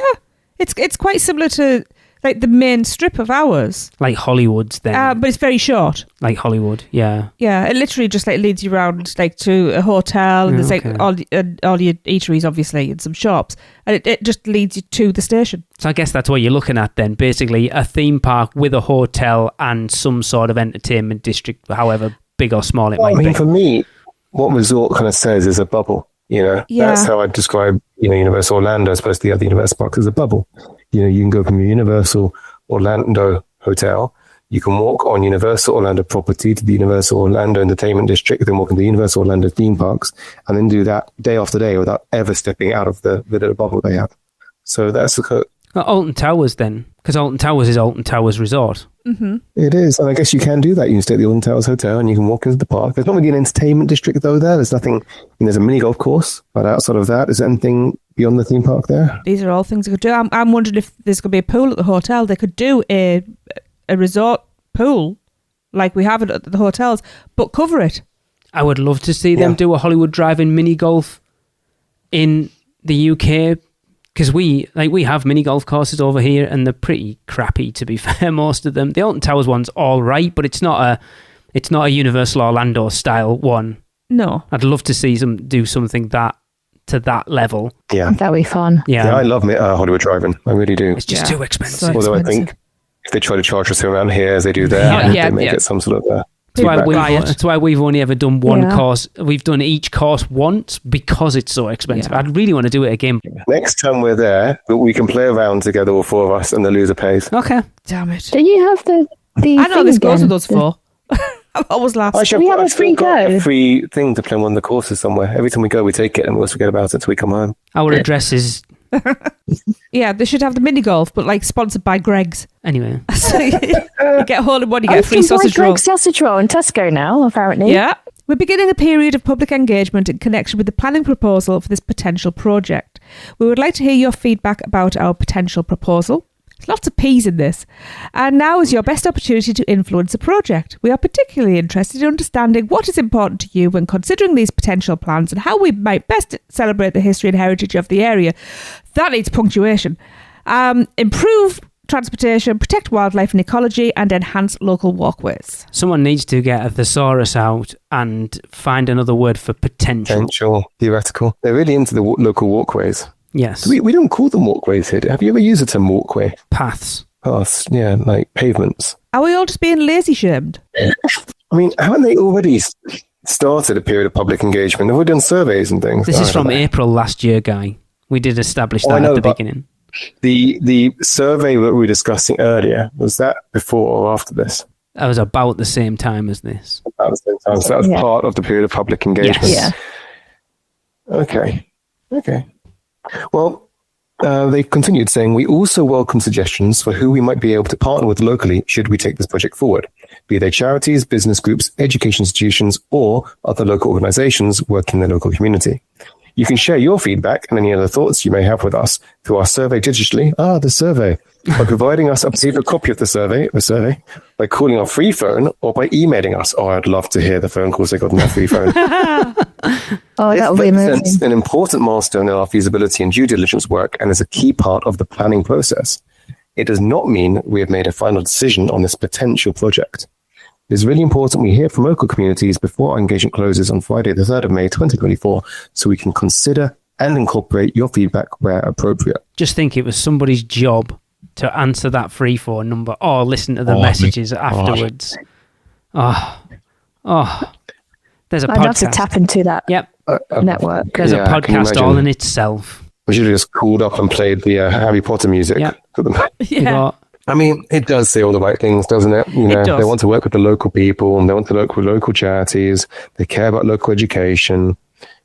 It's quite similar to like the main strip of ours. Like Hollywood's then. But it's very short. Like Hollywood, yeah. Yeah, it literally just like leads you around like to a hotel, and there's like all your eateries, obviously, and some shops, and it just leads you to the station. So I guess that's what you're looking at then. Basically, a theme park with a hotel and some sort of entertainment district, however big or small it might be. For me, what resort kind of says is a bubble, That's how I describe, Universal Orlando as opposed to the other Universal parks as a bubble. You can go from your Universal Orlando hotel, you can walk on Universal Orlando property to the Universal Orlando Entertainment District, then walk into the Universal Orlando theme parks, and then do that day after day without ever stepping out of the little bubble they have. So that's the Alton Towers then, because Alton Towers is Alton Towers Resort. Mm-hmm. It is, and I guess you can do that. You can stay at the Alton Towers Hotel and you can walk into the park. There's not really an entertainment district though there. There's nothing, there's a mini golf course, but outside of that, is there anything beyond the theme park there? These are all things they could do. I'm wondering if there's going to be a pool at the hotel. They could do a resort pool like we have it at the hotels, but cover it. I would love to see them do a Hollywood Drive-In mini golf in the UK. Because we have mini golf courses over here, and they're pretty crappy, to be fair. Most of them, the Alton Towers one's all right, but it's not a Universal Orlando style one. No, I'd love to see them do something to that level. Yeah, that'd be fun. Yeah, I love Hollywood Drive-In. I really do. It's just too expensive. Although I think if they try to charge us around here as they do there, they make it some sort of. That's why we've only ever done one course. We've done each course once because it's so expensive. I'd really want to do it again. Next time we're there, we can play around together, all 4 of us, and the loser pays. Okay. Damn it. Do you have the I know this goes with us 4. I've always laughed. We have a free go. A free thing to play on one of the courses somewhere. Every time we go, we take it and we always forget about it until we come home. Our address is... Yeah, they should have the mini golf, but like sponsored by Greg's. Anyway. So you get a hole in one, you get a free sausage roll. Greg's sausage roll in Tesco now, apparently. Yeah. We're beginning a period of public engagement in connection with the planning proposal for this potential project. We would like to hear your feedback about our potential proposal. There's lots of P's in this. And now is your best opportunity to influence the project. We are particularly interested in understanding what is important to you when considering these potential plans and how we might best celebrate the history and heritage of the area. That needs punctuation. Improve transportation, protect wildlife and ecology, and enhance local walkways. Someone needs to get a thesaurus out and find another word for potential. Potential, theoretical. They're really into the local walkways. Yes. We don't call them walkways here. Have you ever used the term walkway? Paths. Paths, yeah, like pavements. Are we all just being lazy-shamed? I mean, haven't they already started a period of public engagement? They've already done surveys and things. This is from April last year, Guy. We did establish that at the beginning. The survey that we were discussing earlier, was that before or after this? That was about the same time as this. About the same time. So that was part of the period of public engagement. Yes. Yeah. Okay. Well, they continued saying, we also welcome suggestions for who we might be able to partner with locally should we take this project forward, be they charities, business groups, education institutions, or other local organizations working in the local community. You can share your feedback and any other thoughts you may have with us through our survey digitally. The survey. By providing us a paper copy of the survey, by calling our free phone, or by emailing us. I'd love to hear the phone calls they got on their free phone. That would be represents amazing. an important milestone in our feasibility and due diligence work and is a key part of the planning process. It does not mean we have made a final decision on this potential project. It is really important we hear from local communities before our engagement closes on Friday, the 3rd of May, 2024, so we can consider and incorporate your feedback where appropriate. Just think it was somebody's job to answer that free phone number or listen to the messages afterwards. There's a podcast. I'd love to tap into that network. There's a podcast all in itself. We should have just called up and played the Harry Potter music. For them. I mean, it does say all the right things, doesn't it? You know, they want to work with the local people and they want to work with local charities. They care about local education.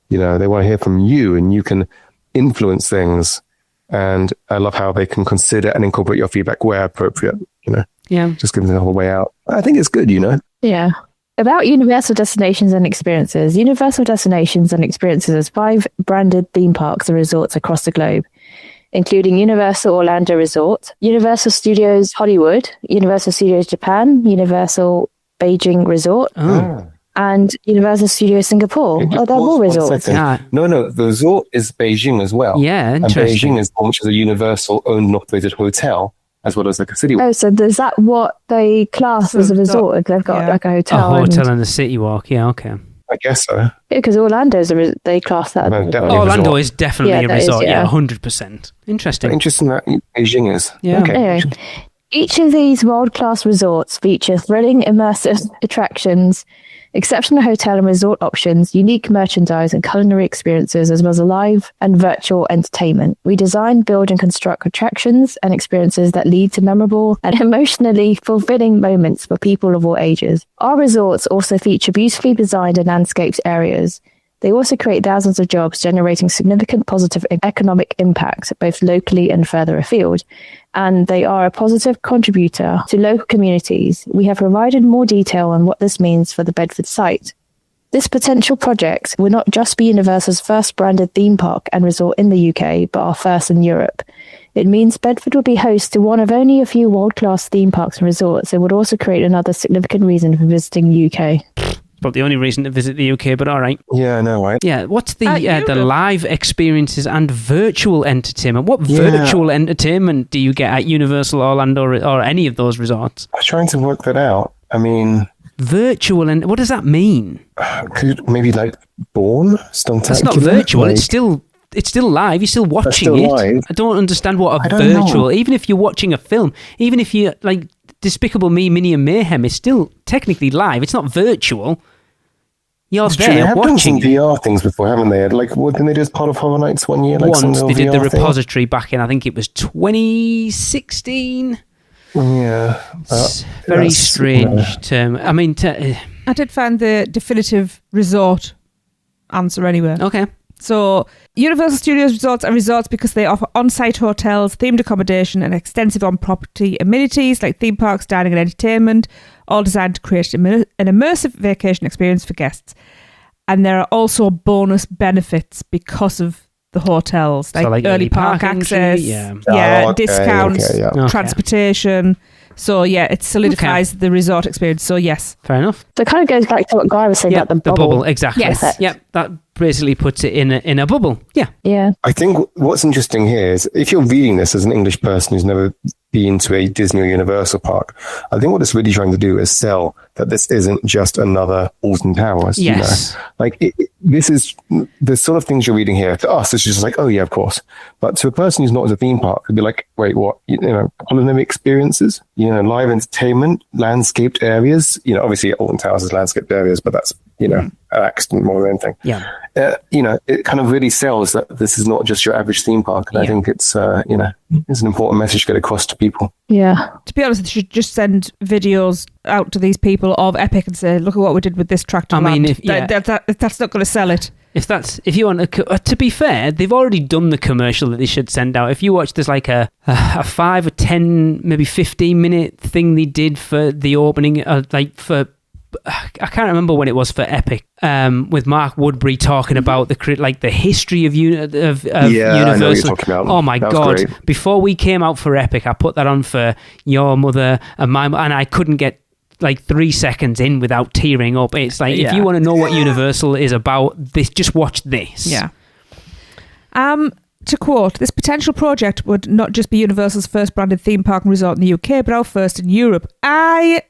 You know, they want to hear from you and you can influence things. And I love how they can consider and incorporate your feedback where appropriate, you know. Yeah. Just giving them the whole way out. I think it's good, you know. Yeah. About Universal Destinations and Experiences. Universal Destinations and Experiences has 5 branded theme parks and resorts across the globe, including Universal Orlando Resort, Universal Studios Hollywood, Universal Studios Japan, Universal Beijing Resort, and Universal Studios Singapore. They're all resorts. No, the resort is Beijing as well. Yeah, interesting. And Beijing is which is a Universal owned and operated hotel, as well as like a city. Oh, so is that what they class as a resort? They've got like a hotel. A hotel and a city walk. Yeah, okay. I guess so. Yeah, because they class that. Orlando is definitely a resort. 100%. Interesting. Interesting that Beijing is. Yeah. Okay. Anyway, each of these world-class resorts feature thrilling, immersive attractions, exceptional hotel and resort options, unique merchandise and culinary experiences, as well as live and virtual entertainment. We design, build and construct attractions and experiences that lead to memorable and emotionally fulfilling moments for people of all ages. Our resorts also feature beautifully designed and landscaped areas. They also create thousands of jobs, generating significant positive economic impact, both locally and further afield. And they are a positive contributor to local communities. We have provided more detail on what this means for the Bedford site. This potential project will not just be Universal's first branded theme park and resort in the UK, but our first in Europe. It means Bedford will be host to one of only a few world-class theme parks and resorts. It would also create another significant reason for visiting the UK. But the only reason to visit the UK, but all right. Yeah, I know, right? Yeah, what's the live experiences and virtual entertainment? What virtual entertainment do you get at Universal Orlando or any of those resorts? I was trying to work that out. I mean... Virtual, and what does that mean? Could maybe like Born? That's not virtual, like, it's still live, you're still watching it. Live. I don't understand what a virtual... Know. Even if you're watching a film, even if you're like... Despicable Me, Minnie and Mayhem is still technically live. It's not virtual. You're there true. They have done some watching VR things before, haven't they? Like, what didn't they do as part of Horror Nights one year? Like once they did VR the repository back in, I think it was 2016. Yeah. Very strange term. I mean... I did find the definitive resort answer anyway. Okay. So, Universal Studios Resorts are resorts because they offer on-site hotels, themed accommodation, and extensive on-property amenities like theme parks, dining and entertainment, all designed to create an immersive vacation experience for guests. And there are also bonus benefits because of the hotels, like early park access, discounts, transportation. So, it solidifies the resort experience. So, yes. Fair enough. So it kind of goes back to what Guy was saying about the bubble. Exactly. Yes. Yep, that basically puts it in a bubble. Yeah. Yeah. I think what's interesting here is if you're reading this as an English person who's never been to a Disney or Universal park, I think what it's really trying to do is sell that this isn't just another Alton Towers. Yes. You know? Like this is the sort of things you're reading here. To us, it's just like, oh yeah, of course. But to a person who's not at a theme park, it'd be like, wait, what? Culinary experiences, live entertainment, landscaped areas. Obviously Alton Towers is landscaped areas, but that's, an accident more than anything. Yeah. It kind of really sells that this is not just your average theme park. And I think it's, it's an important message to get across to people. Yeah. To be honest, they should just send videos out to these people of Epic and say, look at what we did with this tractor land. That's not going to sell it. If you want to be fair, they've already done the commercial that they should send out. If you watch, there's like a 5 or 10, maybe 15-minute thing they did for the opening, I can't remember when it was for Epic, with Mark Woodbury talking about the history of Universal. I know what you're talking about. Oh my God! Great. Before we came out for Epic, I put that on for your mother and my, and I couldn't get 3 seconds in without tearing up. It's like, if you want to know what Universal is about, just watch this. Yeah. To quote, this potential project would not just be Universal's first branded theme park and resort in the UK, but our first in Europe. I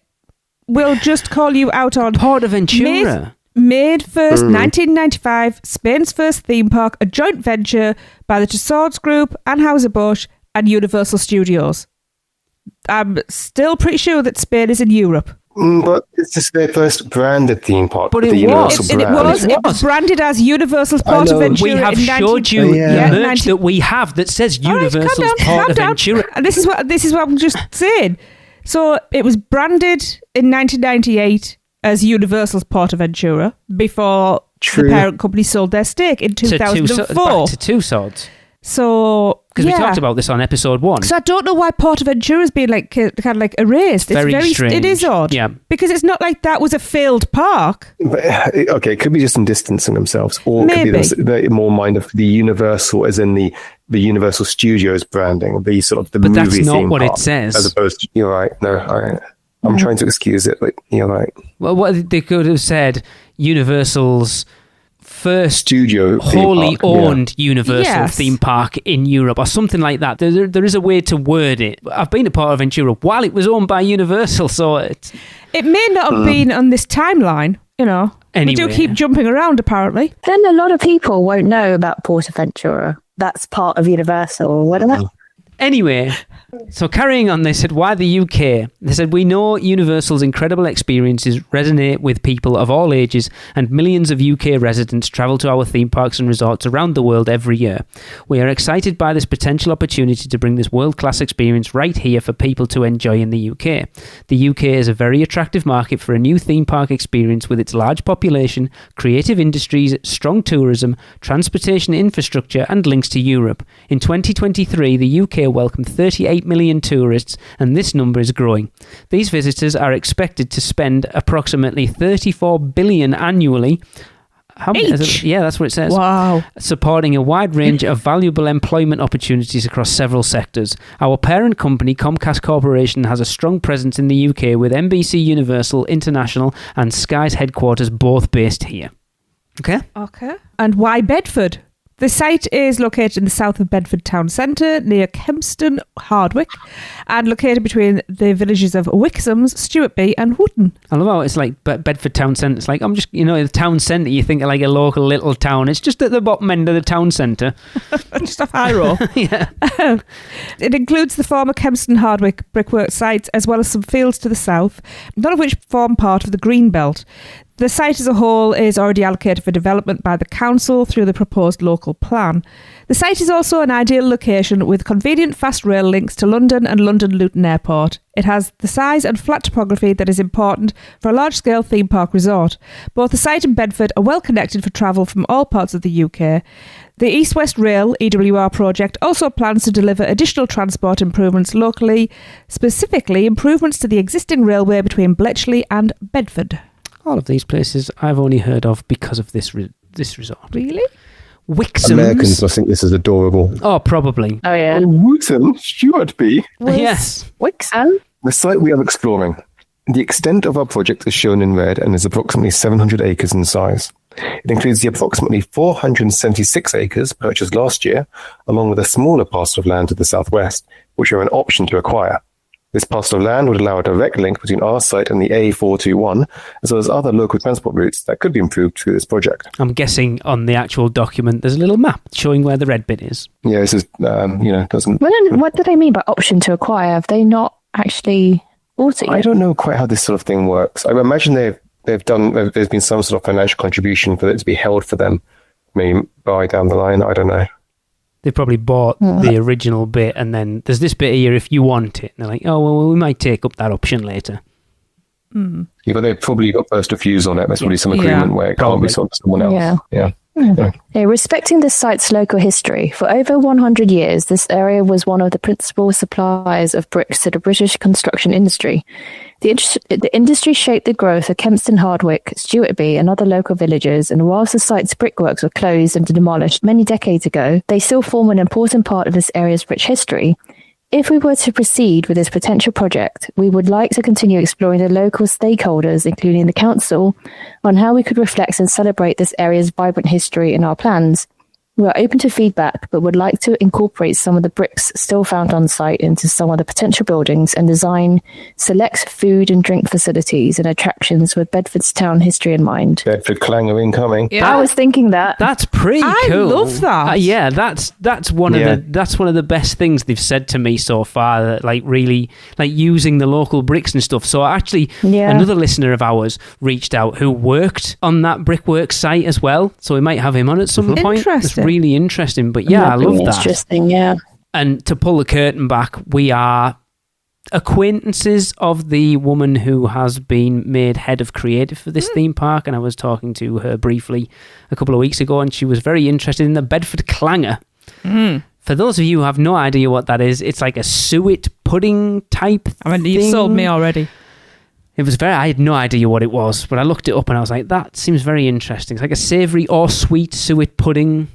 will just call you out on Portaventura. Made first, 1995, Spain's first theme park, a joint venture by the Tussauds Group, Anheuser-Busch, and Universal Studios. I'm still pretty sure that Spain is in Europe. But it's just their first branded theme park. But it was branded as Universal's Portaventura. We have showed you the merch that we have that says Universal's Portaventura. And this is what I'm just saying. So it was branded in 1998 as Universal's Portaventura before the parent company sold their stake in 2004. Back to Tussauds. So because we talked about this on episode 1. So I don't know why Portaventura's been kind of erased. It's very strange. It is odd. Yeah. Because it's not like that was a failed park. But, okay, it could be just in distancing themselves, or it could be more mind of the Universal, as in the Universal Studios branding, the sort of the movie theme park. But that's not what it says. As opposed to, you're right. No, I'm trying to excuse it, but you're right. Well, what they could have said, Universal's first studio wholly owned Universal theme park in Europe, or something like that. There is a way to word it. I've been to Portaventura while it was owned by Universal, so it may not have been on this timeline, Anyway. We do keep jumping around, apparently. Then a lot of people won't know about Portaventura. That's part of Universal, won't they? Anyway, so carrying on, they said, why the UK? They said, we know Universal's incredible experiences resonate with people of all ages, and millions of UK residents travel to our theme parks and resorts around the world every year. We are excited by this potential opportunity to bring this world-class experience right here for people to enjoy in the UK. The UK is a very attractive market for a new theme park experience with its large population, creative industries, strong tourism, transportation infrastructure, and links to Europe. In 2023, the UK welcomed 38 million tourists, and this number is growing. These visitors are expected to spend approximately 34 billion annually. How many? Yeah, that's what it says. Wow. Supporting a wide range of valuable employment opportunities across several sectors. Our parent company, Comcast Corporation, has a strong presence in the UK with NBC Universal International and Sky's headquarters both based here. Okay. And why Bedford? The site is located in the south of Bedford town centre, near Kempston, Hardwick, and located between the villages of Wixhams, Stewartby and Wootton. I love how it's like Bedford town centre. It's like, I'm just, the town centre, you think of like a local little town. It's just at the bottom end of the town centre. Just off High Road. Yeah. It includes the former Kempston Hardwick brickwork sites, as well as some fields to the south, none of which form part of the Green Belt. The site as a whole is already allocated for development by the council through the proposed local plan. The site is also an ideal location with convenient fast rail links to London and London Luton Airport. It has the size and flat topography that is important for a large-scale theme park resort. Both the site and Bedford are well connected for travel from all parts of the UK. The East West Rail EWR project also plans to deliver additional transport improvements locally, specifically improvements to the existing railway between Bletchley and Bedford. All of these places I've only heard of because of this resort. Really? Wixhams. Americans must think this is adorable. Oh, probably. Oh, yeah. Wootton, Stewartby. Yes. Wixham? The site we are exploring. The extent of our project is shown in red and is approximately 700 acres in size. It includes the approximately 476 acres purchased last year, along with a smaller parcel of land to the southwest, which are an option to acquire. This parcel of land would allow a direct link between our site and the A421, as well as other local transport routes that could be improved through this project. I'm guessing on the actual document there's a little map showing where the red bit is. Yeah, this is, doesn't... What do they mean by option to acquire? Have they not actually bought it yet? I don't know quite how this sort of thing works. I imagine there's been some sort of financial contribution for it to be held for them, maybe buy down the line, I don't know. They probably bought the original bit, and then there's this bit here if you want it. And they're like, oh, well, we might take up that option later. Yeah, but they've probably got first refusal on it. There's probably some agreement where it can't be sold to someone else. Yeah. Respecting the site's local history, for over 100 years, this area was one of the principal suppliers of bricks to the British construction industry. The industry shaped the growth of Kempston, Hardwick, Stewartby and other local villages, and whilst the site's brickworks were closed and demolished many decades ago, they still form an important part of this area's rich history. If we were to proceed with this potential project, we would like to continue exploring the local stakeholders, including the council, on how we could reflect and celebrate this area's vibrant history in our plans. We are open to feedback, but would like to incorporate some of the bricks still found on site into some of the potential buildings and design select food and drink facilities and attractions with Bedford's town history in mind. Bedford clanger incoming. Yeah. I was thinking that. That's pretty cool. I love that. Yeah, that's one of the best things they've said to me so far. That, like, really, like, using the local bricks and stuff. So actually, another listener of ours reached out who worked on that brickwork site as well. So we might have him on at some point. Interesting. It's really interesting. But yeah, I love that. Interesting, yeah. And to pull the curtain back, we are acquaintances of the woman who has been made head of creative for this theme park, and I was talking to her briefly a couple of weeks ago, and she was very interested in the Bedford clanger. For those of you who have no idea what that is, it's like a suet pudding type thing. You've sold me already. I had no idea what it was, but I looked it up and I was like, that seems very interesting. It's like a savoury or sweet suet pudding.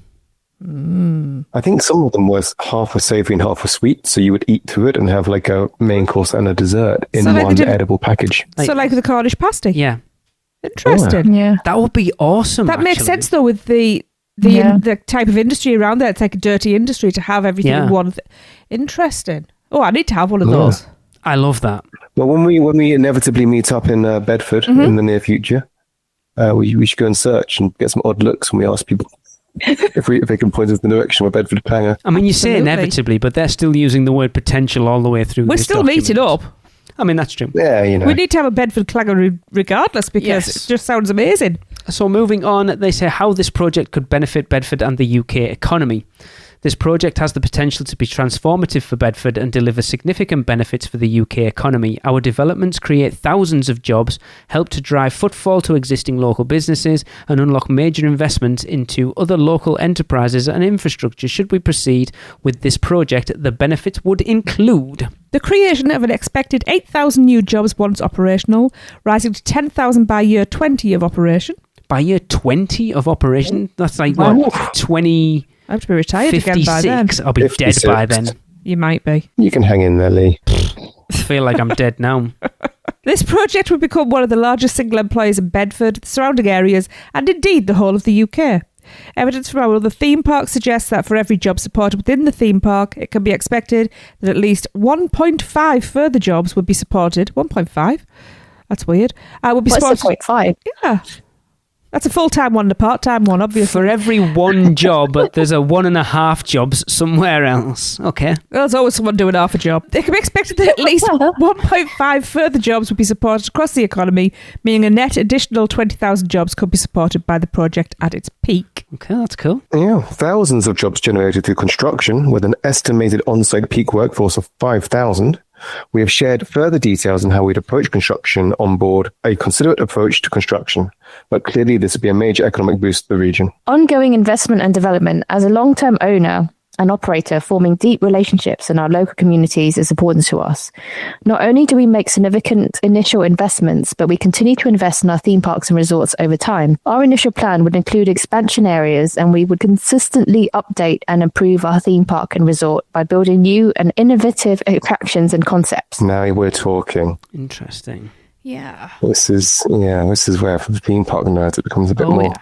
I think some of them was half a savoury and half a sweet, so you would eat through it and have like a main course and a dessert in one edible package. So like the Cornish pasty? Yeah. Interesting. Yeah. That would be awesome. That makes sense though with the type of industry around there. It's like a dirty industry to have everything in one. Interesting. Oh, I need to have one of those. I love that. Well, when we inevitably meet up in Bedford in the near future, we should go and search and get some odd looks when we ask people if they can point us in the direction where Bedford clanger. I mean, you say inevitably, but they're still using the word potential all the way through. We're still meeting up. I mean, that's true. Yeah, you know. We need to have a Bedford clanger regardless because it just sounds amazing. So moving on, they say how this project could benefit Bedford and the UK economy. This project has the potential to be transformative for Bedford and deliver significant benefits for the UK economy. Our developments create thousands of jobs, help to drive footfall to existing local businesses, and unlock major investments into other local enterprises and infrastructure. Should we proceed with this project, the benefits would include the creation of an expected 8,000 new jobs once operational, rising to 10,000 by year 20 of operation. By year 20 of operation? That's like, what, 20... I have to be retired 56. Again by then. I'll be 56. Dead by then. You might be. You can hang in there, Lee. I feel like I'm dead now. This project would become one of the largest single employers in Bedford, the surrounding areas, and indeed the whole of the UK. Evidence from our other theme parks suggests that for every job supported within the theme park, it can be expected that at least 1.5 further jobs would be supported. 1.5? That's weird. Would be What's supported. the 0.5? Yeah. That's a full-time one and a part-time one, obviously. For every one job, there's a 1.5 jobs somewhere else. Okay. There's always someone doing half a job. It can be expected that at least 1.5 further jobs would be supported across the economy, meaning a net additional 20,000 jobs could be supported by the project at its peak. Okay, that's cool. Yeah, thousands of jobs generated through construction with an estimated on-site peak workforce of 5,000. We have shared further details on how we'd approach construction on board a considerate approach to construction, but clearly this would be a major economic boost to the region. Ongoing investment and development. As a long-term owner and operator, forming deep relationships in our local communities is important to us. Not only do we make significant initial investments, but we continue to invest in our theme parks and resorts over time. Our initial plan would include expansion areas, and we would consistently update and improve our theme park and resort by building new and innovative attractions and concepts. Now we're talking. Interesting. Yeah. This is where for the theme park nerds it becomes a bit more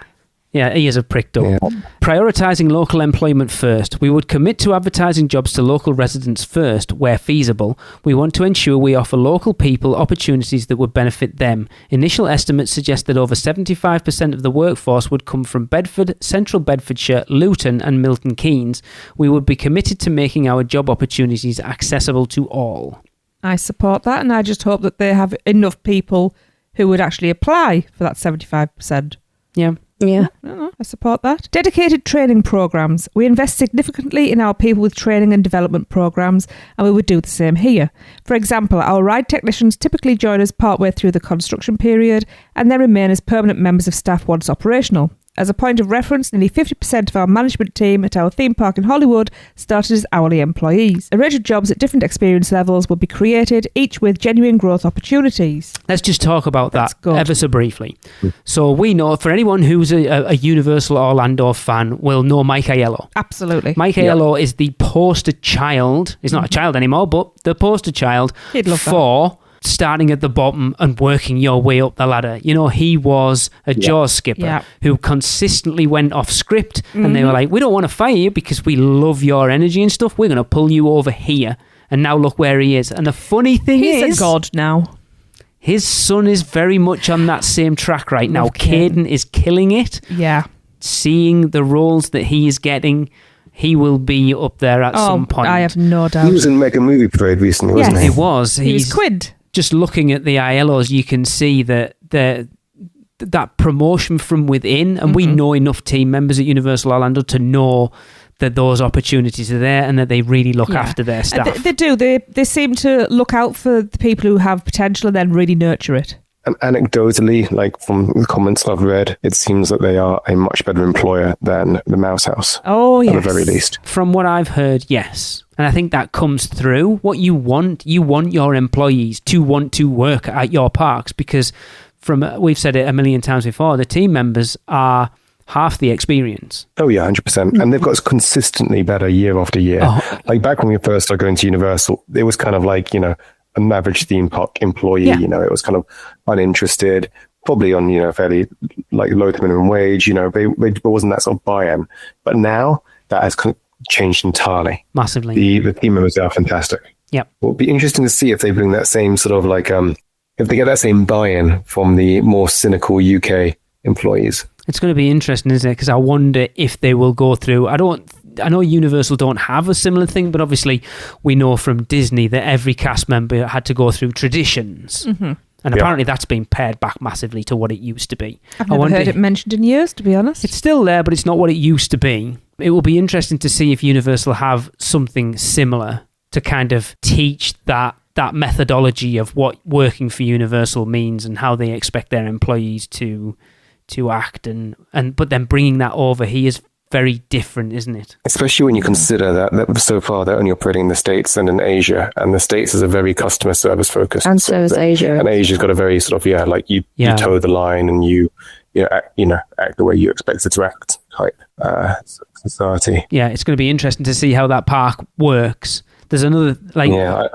Yeah, ears have pricked up. Yeah. Prioritising local employment first. We would commit to advertising jobs to local residents first, where feasible. We want to ensure we offer local people opportunities that would benefit them. Initial estimates suggest that over 75% of the workforce would come from Bedford, Central Bedfordshire, Luton and Milton Keynes. We would be committed to making our job opportunities accessible to all. I support that, and I just hope that they have enough people who would actually apply for that 75%. Yeah. Yeah. I support that. Dedicated training programs. We invest significantly in our people with training and development programs, and we would do the same here. For example, our ride technicians typically join us partway through the construction period and then remain as permanent members of staff once operational. As a point of reference, nearly 50% of our management team at our theme park in Hollywood started as hourly employees. A range of jobs at different experience levels will be created, each with genuine growth opportunities. Let's just talk about That's that good. ever so briefly. So we know, for anyone who's a Universal Orlando fan, will know Mike Aiello. Absolutely. Mike Aiello is the poster child. He's not a child anymore, but the poster child He'd love that. for starting at the bottom and working your way up the ladder. You know, he was a Jaws skipper Yeah. who consistently went off script, and they were like, we don't want to fire you because we love your energy and stuff. We're going to pull you over here. And now look where he is. And the funny thing He's is, a god now. his son is very much on that same track right now. Love Caden. Caden is killing it. Yeah. Seeing the roles that he is getting, he will be up there at some point. I have no doubt. He was in Mega Movie Parade recently, wasn't Yes. he? It was. He was He's Quid. just looking at the ILOs, you can see that that promotion from within, and we know enough team members at Universal Orlando to know that those opportunities are there and that they really look after their staff. They do. They seem to look out for the people who have potential and then really nurture it. And anecdotally, like from the comments I've read, it seems that they are a much better employer than the Mouse House. Oh, yes. At the very least. From what I've heard, yes. And I think that comes through. What you want your employees to want to work at your parks, because we've said it a million times before, the team members are half the experience. Oh yeah, 100%. And they've got consistently better year after year. Oh. Like back when we first started going to Universal, it was kind of like, an average theme park employee, Yeah. it was kind of uninterested, probably on, fairly like low to minimum wage, there wasn't that sort of buy-in. But now that has changed entirely. Massively. The team members are fantastic. Yep. It'll be interesting to see if they bring that same sort of like, if they get that same buy-in from the more cynical UK employees. It's going to be interesting, isn't it? Because I wonder if they will go through. I know Universal don't have a similar thing, but obviously we know from Disney that every cast member had to go through traditions. Mm-hmm. And apparently that's been pared back massively to what it used to be. I've never heard it mentioned in years, to be honest. It's still there, but it's not what it used to be. It will be interesting to see if Universal have something similar to kind of teach that methodology of what working for Universal means and how they expect their employees to act, but then bringing that over here is very different, isn't it? Especially when you consider that so far they're only operating in the States and in Asia, and the States is a very customer service focused. And so is Asia. And Asia's got a very sort of, you toe the line and you act the way you expect it to act type society. Yeah, it's going to be interesting to see how that park works. There's another, there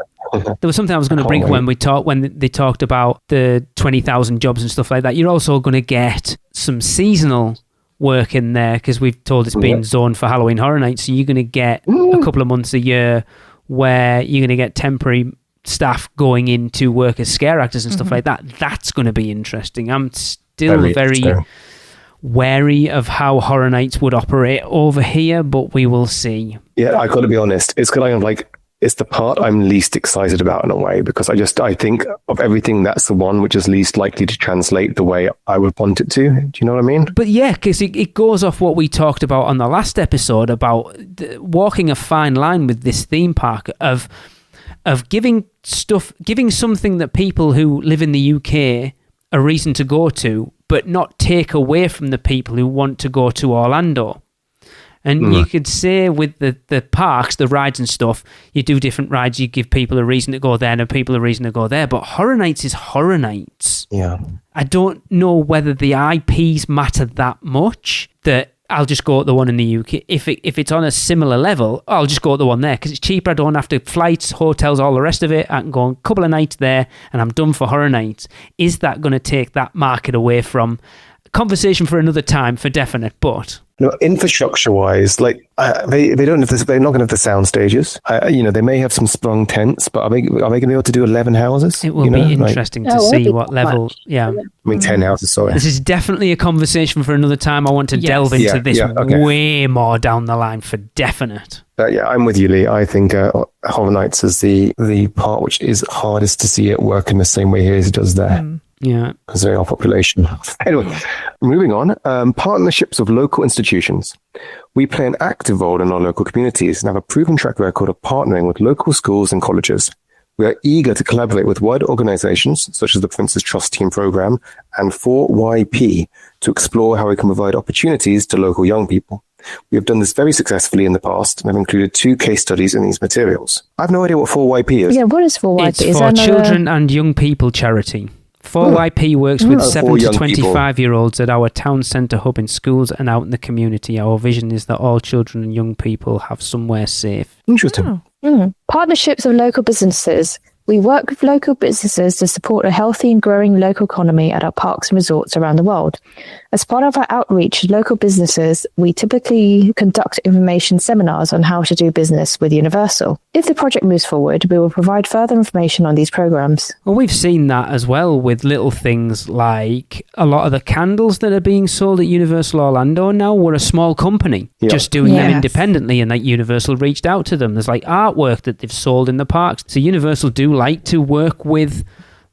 was something I was going to bring when they talked about the 20,000 jobs and stuff like that. You're also going to get some seasonal work in there because we've told it's been zoned for Halloween Horror Nights. So you're going to get a couple of months a year where you're going to get temporary staff going in to work as scare actors and stuff like that. That's going to be interesting. I'm still very wary of how Horror Nights would operate over here, but we will see. Yeah, I got to be honest. It's kind of like, it's the part I'm least excited about in a way, because I think of everything, that's the one which is least likely to translate the way I would want it to. Do you know what I mean? But yeah, because it goes off what we talked about on the last episode about walking a fine line with this theme park of giving something that people who live in the UK a reason to go to, but not take away from the people who want to go to Orlando. And you could say with the parks, the rides and stuff, you do different rides, you give people a reason to go there and people a reason to go there. But Horror Nights is Horror Nights. Yeah. I don't know whether the IPs matter that much that I'll just go at the one in the UK. If it's on a similar level, I'll just go at the one there because it's cheaper. I don't have to flights, hotels, all the rest of it. I can go a couple of nights there and I'm done for Horror Nights. Is that going to take that market away from conversation for another time for definite, but... Infrastructure-wise, like they don't have this. They're not going to have the sound stages. They may have some sprung tents, but are they going to be able to do 11 houses? It will be interesting to see what level. Much. Yeah, I mean 10 houses. Sorry, this is definitely a conversation for another time. I want to delve into this way more down the line for definite. I'm with you, Lee. I think Horror Nights is the part which is hardest to see it work in the same way here as it does there. Yeah, considering our population. Anyway, moving on. Partnerships with local institutions. We play an active role in our local communities and have a proven track record of partnering with local schools and colleges. We are eager to collaborate with wider organizations such as the Prince's Trust Team Program and 4YP to explore how we can provide opportunities to local young people. We have done this very successfully in the past and have included 2 case studies in these materials. I have no idea what 4YP is. Yeah, what is 4YP? It's for Children and Young People charity. 4YP works with 7 to 25-year-olds at our town centre hub in schools and out in the community. Our vision is that all children and young people have somewhere safe. Interesting. Partnerships with local businesses. We work with local businesses to support a healthy and growing local economy at our parks and resorts around the world. As part of our outreach to local businesses, we typically conduct information seminars on how to do business with Universal. If the project moves forward, we will provide further information on these programs. Well, we've seen that as well with little things like a lot of the candles that are being sold at Universal Orlando now were a small company just doing them independently, and like Universal reached out to them. There's like artwork that they've sold in the parks. So Universal do like to work with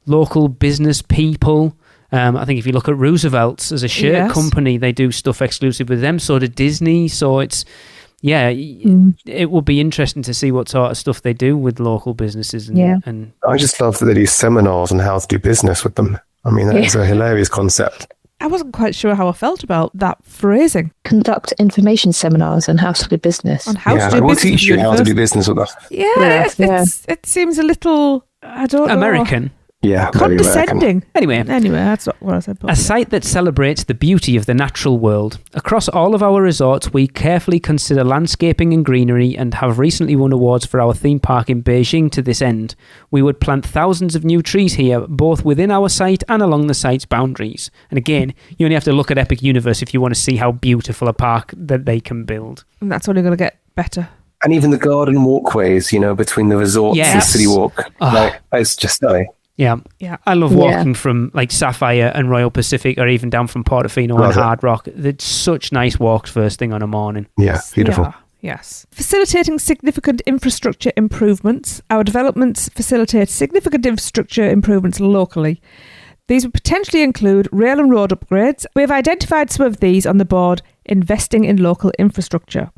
local business people. I think if you look at Roosevelt's as a shirt company, they do stuff exclusive with them. So did Disney. So it's, it will be interesting to see what sort of stuff they do with local businesses. And I just love that they do seminars on how to do business with them. I mean, that is a hilarious concept. I wasn't quite sure how I felt about that phrasing. Conduct information seminars on how to do business. On how to do business. We'll teach you how to do business with us. It seems a little, I don't know. American. Yeah, condescending. Anyway, that's not what I said. A site that celebrates the beauty of the natural world. Across all of our resorts, we carefully consider landscaping and greenery and have recently won awards for our theme park in Beijing to this end. We would plant thousands of new trees here, both within our site and along the site's boundaries. And again, you only have to look at Epic Universe if you want to see how beautiful a park that they can build. And that's only going to get better. And even the garden walkways, between the resorts and City Walk. It's just stunning. Yeah. I love walking from like Sapphire and Royal Pacific, or even down from Portofino and Hard Rock. It's such nice walks first thing on a morning. Yeah, beautiful. Yeah. Yes. Facilitating significant infrastructure improvements. Our developments facilitate significant infrastructure improvements locally. These would potentially include rail and road upgrades. We have identified some of these on the board, investing in local infrastructure.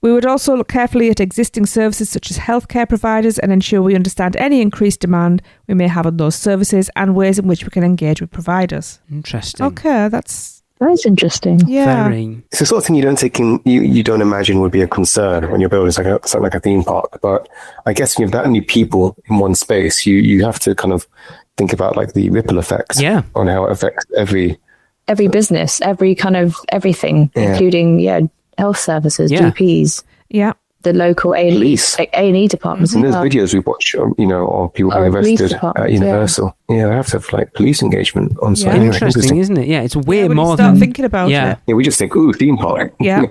We would also look carefully at existing services such as healthcare providers and ensure we understand any increased demand we may have on those services and ways in which we can engage with providers. Interesting. Okay, that's interesting. Yeah. It's the sort of thing you don't imagine would be a concern when you're building something like a theme park. But I guess when you have that many people in one space, you have to kind of think about like the ripple effects on how it affects every business, every kind of everything, including health services, GPs, the local A&E departments. And there's videos we watch, of people being arrested at Universal. Yeah, they have to have like police engagement on site. Interesting, isn't it? Yeah, it's way more than thinking about it. Yeah, we just think, ooh, theme park. Yeah,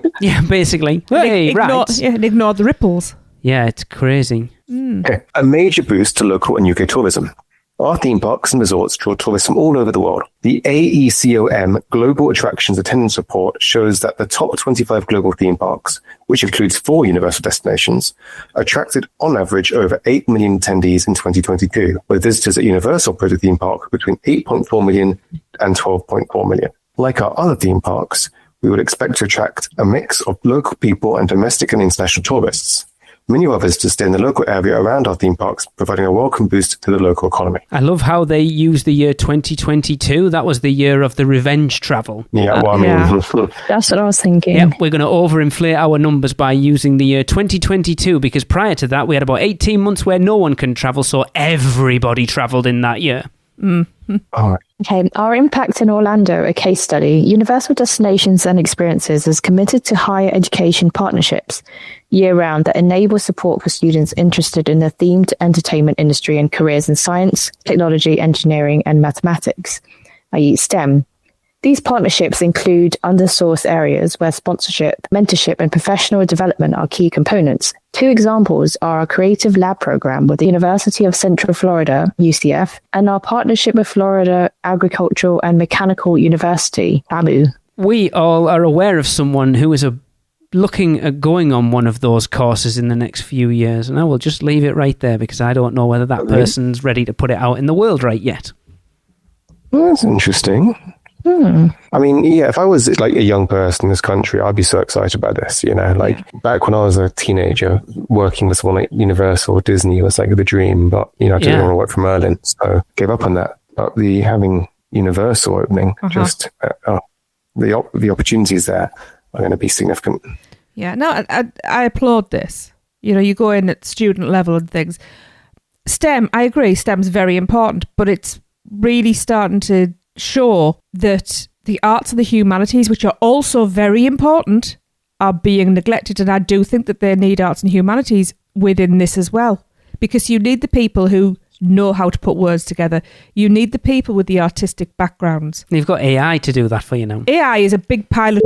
basically. Hey, and ignore the ripples. Yeah, it's crazy. Okay. A major boost to local and UK tourism. Our theme parks and resorts draw tourists from all over the world. The AECOM Global Attractions Attendance Report shows that the top 25 global theme parks, which includes 4 Universal destinations, attracted on average over 8 million attendees in 2022, with visitors at Universal Project Theme Park between 8.4 million and 12.4 million. Like our other theme parks, we would expect to attract a mix of local people and domestic and international tourists. Many of our visitors stay in the local area around our theme parks, providing a welcome boost to the local economy. I love how they use the year 2022. That was the year of the revenge travel. Yeah, that's what I was thinking. Yeah, we're going to overinflate our numbers by using the year 2022, because prior to that, we had about 18 months where no one can travel, so everybody travelled in that year. Mm-hmm. All right. Okay, our impact in Orlando, a case study. Universal Destinations and Experiences is committed to higher education partnerships year-round that enable support for students interested in the themed entertainment industry and careers in science, technology, engineering, and mathematics, i.e. STEM. These partnerships include undersourced areas where sponsorship, mentorship, and professional development are key components. Two examples are our Creative Lab program with the University of Central Florida, UCF, and our partnership with Florida Agricultural and Mechanical University, FAMU. We all are aware of someone who is looking at going on one of those courses in the next few years, and I will just leave it right there because I don't know whether that person's ready to put it out in the world right yet. Well, that's interesting. I mean, yeah, if I was like a young person in this country, I'd be so excited about this, back when I was a teenager, working with someone like Universal or Disney was like the dream, but, I didn't want to work for Merlin, so gave up on that. But having Universal opening, just the opportunities there are going to be significant. Yeah, no, I applaud this. You go in at student level and things. STEM, I agree, STEM's very important, but it's really starting to show that the arts and the humanities, which are also very important, are being neglected. And I do think that they need arts and humanities within this as well, because you need the people who know how to put words together. You need the people with the artistic backgrounds. You've got AI to do that for you now. AI is a big pile of...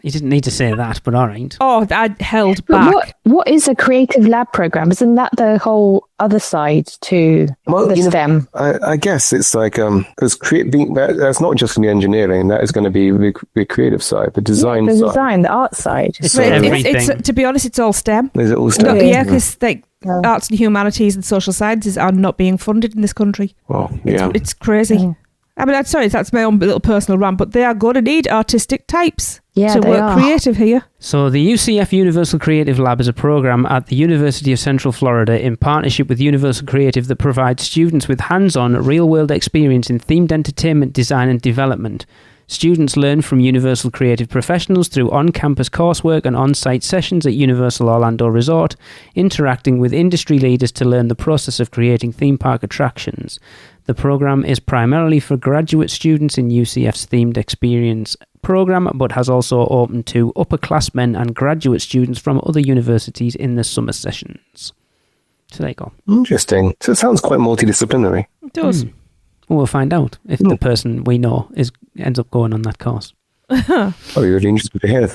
You didn't need to say that, but all right. Oh, I held back. What is a creative lab program? Isn't that the whole other side to the STEM? I guess it's like because that's not just going to be engineering. That is going to be the creative side, the design side. The design, the art side. It's everything. It's, to be honest, it's all STEM. Is it all STEM? Yeah, because arts and humanities and social sciences are not being funded in this country. Well, yeah. It's crazy. Yeah. I mean, that's my own little personal rant, but they are going to need artistic types to work creative here. So the UCF Universal Creative Lab is a program at the University of Central Florida in partnership with Universal Creative that provides students with hands-on, real-world experience in themed entertainment design and development. Students learn from Universal Creative professionals through on-campus coursework and on-site sessions at Universal Orlando Resort, interacting with industry leaders to learn the process of creating theme park attractions. The program is primarily for graduate students in UCF's Themed Experience program, but has also opened to upperclassmen and graduate students from other universities in the summer sessions. So there you go. Interesting. So it sounds quite multidisciplinary. It does. Well, we'll find out if the person we know ends up going on that course. I'll be really interested to hear.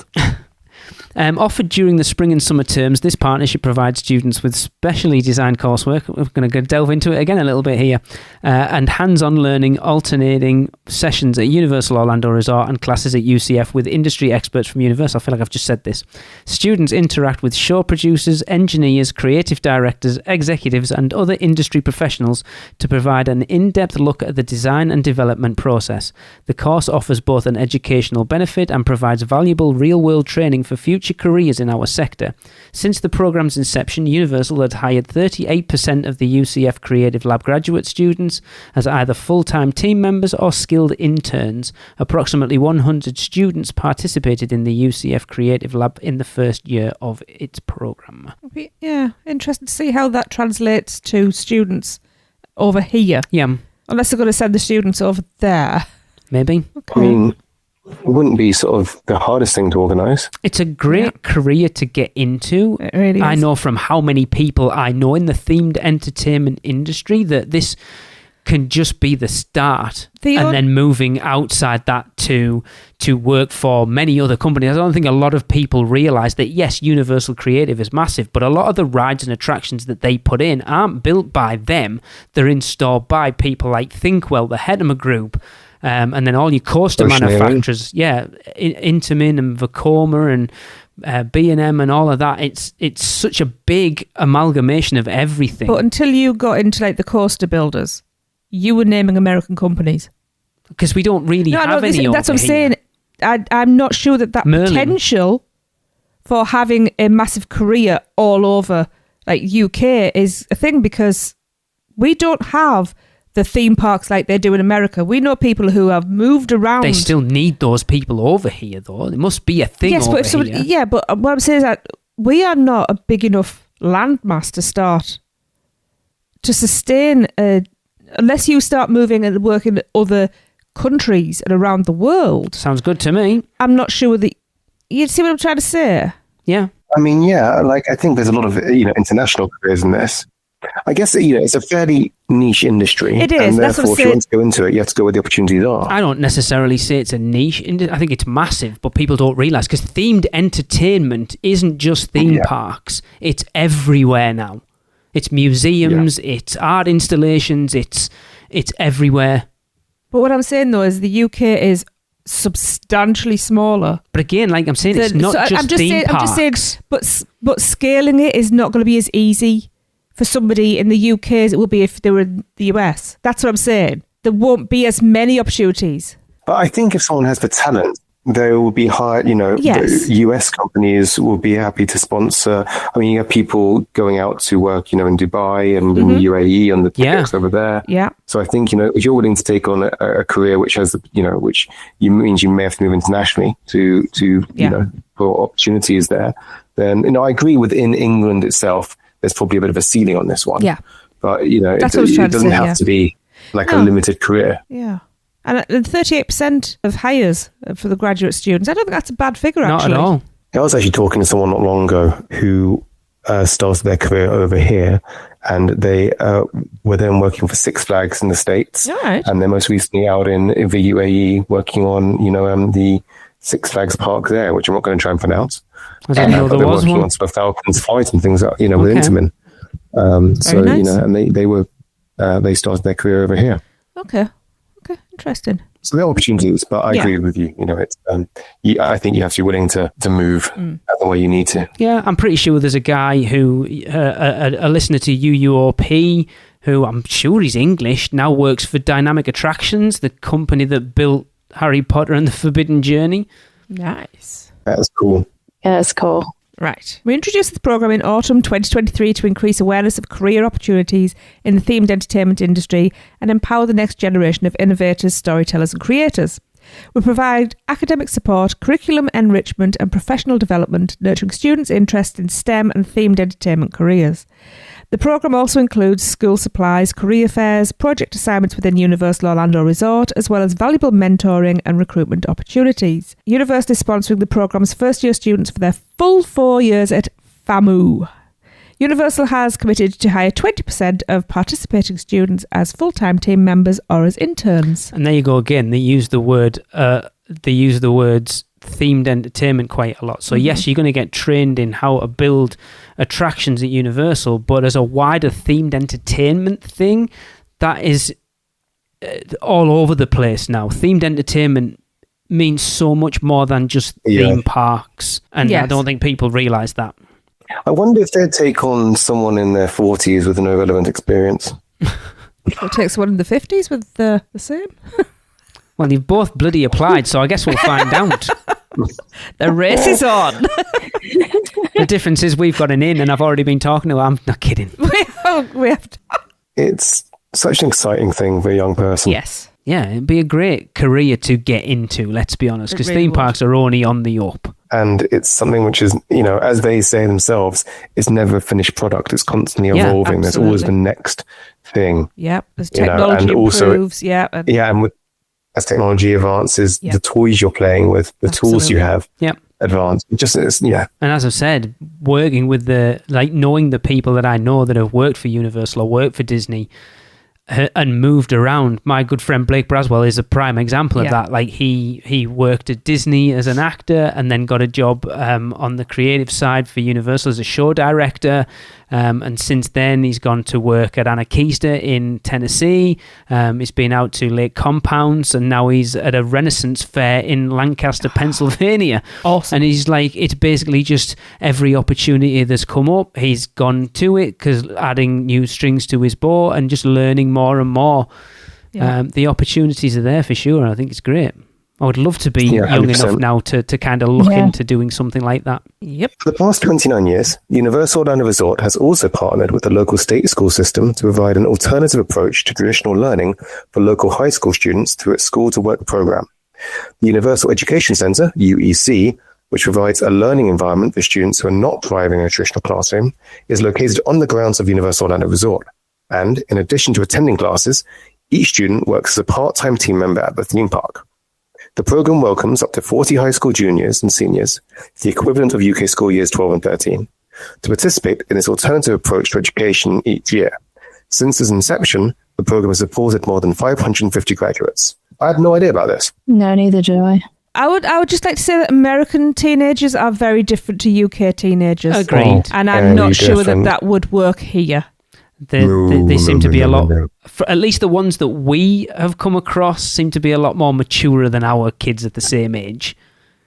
Offered during the spring and summer terms, this partnership provides students with specially designed coursework. We're going to delve into it again a little bit here. And hands-on learning, alternating sessions at Universal Orlando Resort and classes at UCF with industry experts from Universal. I feel like I've just said this. Students interact with show producers, engineers, creative directors, executives, and other industry professionals to provide an in-depth look at the design and development process. The course offers both an educational benefit and provides valuable real-world training for future careers in our sector. Since the program's inception, Universal had hired 38% of the UCF Creative Lab graduate students as either full-time team members or skilled interns. Approximately 100 students participated in the UCF Creative Lab in the first year of its program. Yeah, interesting to see how that translates to students over here. Yeah. Unless they're going to send the students over there. Maybe. I mean, it wouldn't be sort of the hardest thing to organise. It's a great career to get into. It really is. I know from how many people I know in the themed entertainment industry that this can just be the start, and then moving outside that to work for many other companies. I don't think a lot of people realise that, yes, Universal Creative is massive, but a lot of the rides and attractions that they put in aren't built by them. They're installed by people like Thinkwell, the Hedema Group, and then all your coaster manufacturers, Intamin and Vekoma and B&M and all of that. It's such a big amalgamation of everything. But until you got into like the coaster builders, you were naming American companies. Because we don't really have any over that's what I'm here. saying. I'm not sure that Merlin. Potential for having a massive career all over like UK is a thing, because we don't have the theme parks like they do in America. We know people who have moved around. They still need those people over here, though. There must be a thing over here. Yeah, but what I'm saying is that we are not a big enough landmass to start to sustain unless you start moving and working in other countries and around the world. Sounds good to me. I'm not sure that... You see what I'm trying to say? Yeah. I mean, yeah, like I think there's a lot of, international careers in this. I guess, it's a fairly niche industry. It is. And That's therefore, what if you want to go into it, you have to go where the opportunities are. I don't necessarily say it's a niche. I think it's massive, but people don't realise, because themed entertainment isn't just theme parks. It's everywhere now. It's museums, it's art installations, it's everywhere. But what I'm saying, though, is the UK is substantially smaller. But again, like I'm saying, it's not just theme parks. I'm just saying, but scaling it is not going to be as easy for somebody in the UK as it would be if they were in the US. That's what I'm saying. There won't be as many opportunities. But I think if someone has the talent, they will be hired, Yes. the US companies will be happy to sponsor. I mean, you have people going out to work, in Dubai and in the UAE on the tickets over there. Yeah. So I think, if you're willing to take on a career which has, which means you may have to move internationally to for opportunities there, then, I agree within England itself, there's probably a bit of a ceiling on this one. Yeah. But, That's what I was trying it doesn't to say, have to be like a limited career. Yeah. And 38% of hires for the graduate students, I don't think that's a bad figure, actually. Not at all. I was actually talking to someone not long ago who started their career over here, and they were then working for Six Flags in the States. Right. And they're most recently out in the UAE working on, the Six Flags park there, which I'm not going to try and pronounce. I didn't know there they're was working one. on sort of Falcons flight and things, with Intamin. So, nice. and they started their career over here. Okay, interesting. So there are opportunities, but I agree with you. It's I think you have to be willing to move the way you need to. Yeah, I'm pretty sure there's a guy who, a listener to UUOP, who I'm sure he's English, now works for Dynamic Attractions, the company that built Harry Potter and the Forbidden Journey. Nice. That's cool. Yeah, that's cool. Right. We introduced the programme in autumn 2023 to increase awareness of career opportunities in the themed entertainment industry and empower the next generation of innovators, storytellers and creators. We provide academic support, curriculum enrichment and professional development, nurturing students' interest in STEM and themed entertainment careers. The programme also includes school supplies, career fairs, project assignments within Universal Orlando Resort, as well as valuable mentoring and recruitment opportunities. Universal is sponsoring the programme's first-year students for their full 4 years at FAMU. Universal has committed to hire 20% of participating students as full-time team members or as interns. And there you go again. They use the words themed entertainment quite a lot. So yes, you're going to get trained in how to build attractions at Universal, but as a wider themed entertainment thing, that is all over the place now. Themed entertainment means so much more than just theme parks, and I don't think people realise that. I wonder if they'd take on someone in their 40s with no relevant experience. We'll take someone in the 50s with the same. Well, you've both bloody applied, so I guess we'll find out. The race is on. The difference is we've got an in, and I've already been talking to her. I'm not kidding. we have to. It's such an exciting thing for a young person. Yes. Yeah, it'd be a great career to get into, let's be honest, because theme parks are only on the up. And it's something which is, as they say themselves, it's never a finished product. It's constantly evolving. There's always the next thing. Yep. As technology improves. And as technology advances, the toys you're playing with, the tools you have advance. And as I've said, working with knowing the people that I know that have worked for Universal or worked for Disney and moved around. My good friend Blake Braswell is a prime example of that. Like he worked at Disney as an actor and then got a job on the creative side for Universal as a show director. And since then, he's gone to work at Anarchista in Tennessee. He's been out to Lake Compounds, and now he's at a Renaissance fair in Lancaster, Pennsylvania. Awesome. And he's like, it's basically just every opportunity that's come up, he's gone to it, because adding new strings to his bow and just learning more and more. Yeah. The opportunities are there for sure. I think it's great. I would love to be young 100%. enough now to kind of look into doing something like that. Yep. For the past 29 years, Universal Orlando Resort has also partnered with the local state school system to provide an alternative approach to traditional learning for local high school students through its School to Work program. The Universal Education Center, UEC, which provides a learning environment for students who are not thriving in a traditional classroom, is located on the grounds of Universal Orlando Resort. And in addition to attending classes, each student works as a part-time team member at the theme park. The program welcomes up to 40 high school juniors and seniors, the equivalent of UK school years 12 and 13, to participate in this alternative approach to education each year. Since its inception, the program has supported more than 550 graduates. I had no idea about this. No, neither do I. I would just like to say that American teenagers are very different to UK teenagers. Agreed. And I'm not sure that would work here. They seem to be a lot, at least the ones that we have come across seem to be a lot more mature than our kids at the same age.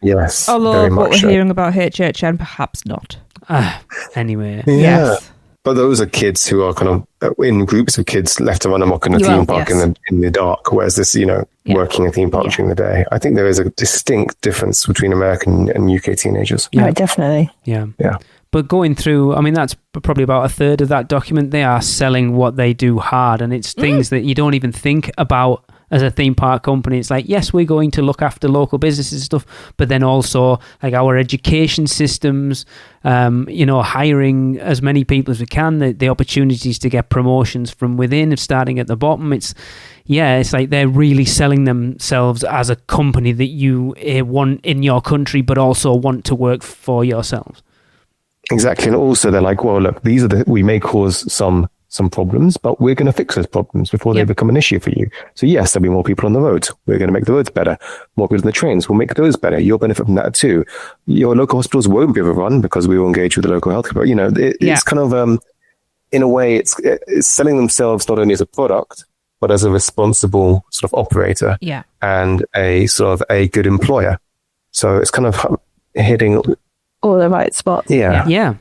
Yes. Although what we're hearing about HHN, perhaps not. Anyway. Yeah. Yes. But those are kids who are kind of in groups of kids left to run amok in a theme park in the dark, whereas this, working a theme park during the day. I think there is a distinct difference between American and UK teenagers. Yeah, definitely. Yeah. Yeah. But going through, that's probably about a third of that document. They are selling what they do hard, and it's things that you don't even think about as a theme park company. It's like, yes, we're going to look after local businesses and stuff, but then also like our education systems, hiring as many people as we can, the opportunities to get promotions from within, starting at the bottom. It's like they're really selling themselves as a company that you want in your country, but also want to work for yourselves. Exactly. And also they're like, well, look, we may cause some problems, but we're going to fix those problems before they become an issue for you. So yes, there'll be more people on the roads. We're going to make the roads better. More people on the trains. We'll make those better. You'll benefit from that too. Your local hospitals won't be overrun because we will engage with the local health care. It's kind of, in a way, it's selling themselves not only as a product, but as a responsible sort of operator and a sort of a good employer. So it's kind of hitting all the right spots. Yeah.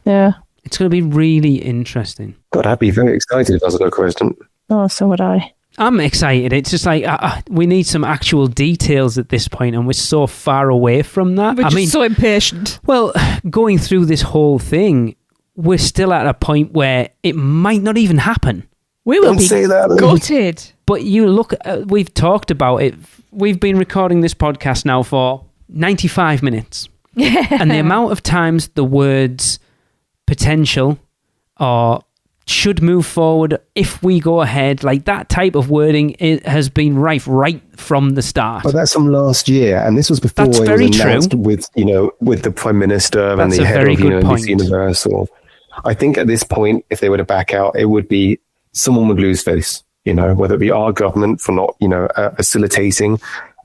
It's going to be really interesting. God, I'd be very excited if I was a local resident. Oh, so would I. I'm excited. It's just like we need some actual details at this point, and we're so far away from that. We're just so impatient. Well, going through this whole thing, we're still at a point where it might not even happen. We will be gutted. But you look, we've talked about it. We've been recording this podcast now for 95 minutes. And the amount of times the words potential or should move forward if we go ahead, like that type of wording, it has been right from the start. But that's from last year, and this was before it was announced with the Prime Minister and the head of NBC Universal. I think at this point, if they were to back out, it would be someone would lose face. Whether it be our government for not facilitating.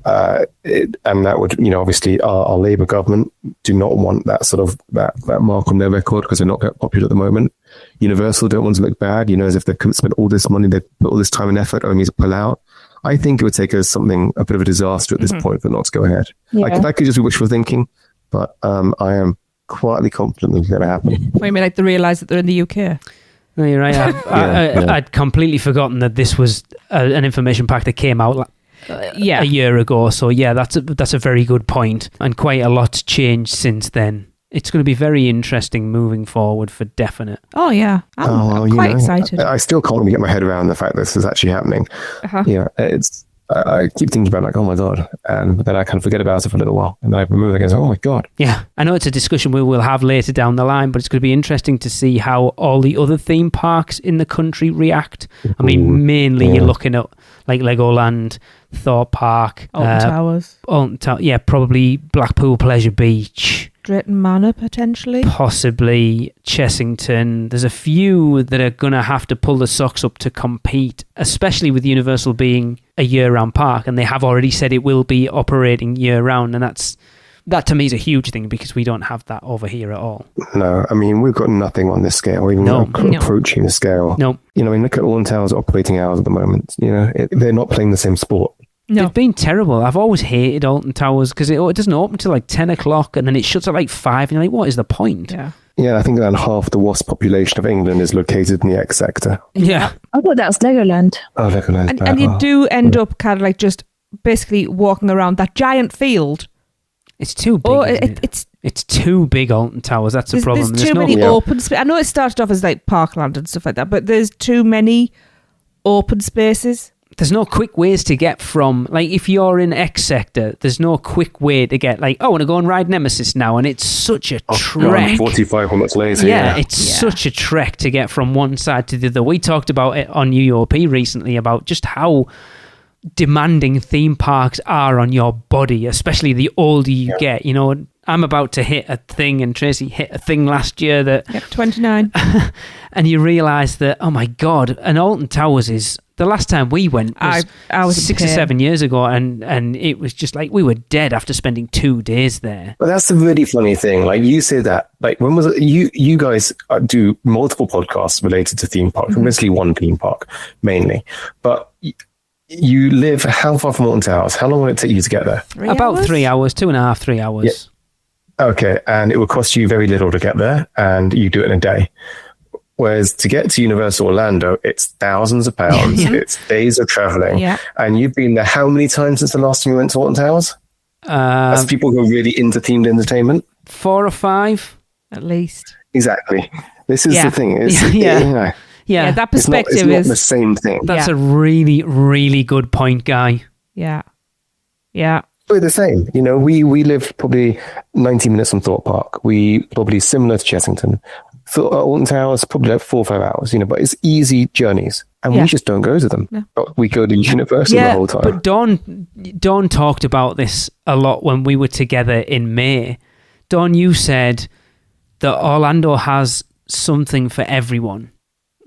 And that would, obviously our Labour government do not want that sort of that mark on their record because they're not that popular at the moment. Universal don't want to look bad, as if they've spent all this money, they've put all this time and effort only to pull out. I think it would take us a bit of a disaster at this point for not to go ahead. Yeah. That could just be wishful thinking, but I am quietly confident that it's going to happen. What do you mean, like they realise that they're in the UK? No, you're right. I'd completely forgotten that this was an information pack that came out a year ago. So that's a very good point, and quite a lot's changed since then. It's going to be very interesting moving forward for definite. Oh yeah, I'm quite excited. I still can't really get my head around the fact that this is actually happening. I keep thinking about like, oh my god, and then I kind of forget about it for a little while, and then I remove it again. Oh my god. Yeah, I know it's a discussion we will have later down the line, but it's going to be interesting to see how all the other theme parks in the country react. I mean, mainly you're looking at like Legoland, Thorpe Park, Alton Towers. Probably Blackpool Pleasure Beach. Drayton Manor, potentially. Possibly Chessington. There's a few that are going to have to pull the socks up to compete, especially with Universal being a year-round park, and they have already said it will be operating year-round, and that to me is a huge thing because we don't have that over here at all. No, I mean, we've got nothing on this scale, even approaching the scale. No. Look at Alton Towers' operating hours at the moment. They're not playing the same sport. No. They've been terrible. I've always hated Alton Towers because it doesn't open till like 10 o'clock and then it shuts at like 5 and you're like, what is the point? Yeah, I think around half the wasp population of England is located in the X sector. Yeah. I thought that was Legoland. Oh, Legoland. And you do end up kind of like just basically walking around that giant field. It's too big. It's too big, Alton Towers. That's the problem. There's too many open spaces. I know it started off as like Parkland and stuff like that, but there's too many open spaces. There's no quick ways to get from, like, if you're in X sector, there's no quick way to get, like, I want to go and ride Nemesis now, and it's such a trek. 45 minutes later. It's such a trek to get from one side to the other. We talked about it on UUGBP recently about just how demanding theme parks are on your body, especially the older you get. I'm about to hit a thing, and Tracy hit a thing last year that... Yep, 29. And you realise that, oh my God, and Alton Towers is... The last time we went was, I was 6 or 7 years ago, and it was just like we were dead after spending 2 days there. But that's the really funny thing. Like you say that, like when was it? You guys do multiple podcasts related to theme parks, obviously one theme park mainly, but you live how far from Alton Towers? How long will it take you to get there? 3 About hours? 3 hours, 2.5, 3 hours. Yeah. Okay, and it will cost you very little to get there, and you do it in a day. Whereas to get to Universal Orlando, it's thousands of pounds. It's days of traveling. Yeah. And you've been there how many times since the last time you went to Alton Towers? As people who are really into themed entertainment? 4 or 5. At least. Exactly. This is Yeah. the thing. It's, Yeah. you know, Yeah, that it's not perspective the is... same thing. That's Yeah. a really, really good point, Guy. Yeah. Yeah. We're the same. You know, we live probably 90 minutes from Thorpe Park. We probably similar to Chessington. Alton Towers, probably like 4 or 5 hours, you know, but it's easy journeys. And Yeah. we just don't go to them. No. But we go to Universal the whole time. But Dawn talked about this a lot when we were together in May. Dawn, you said that Orlando has something for everyone.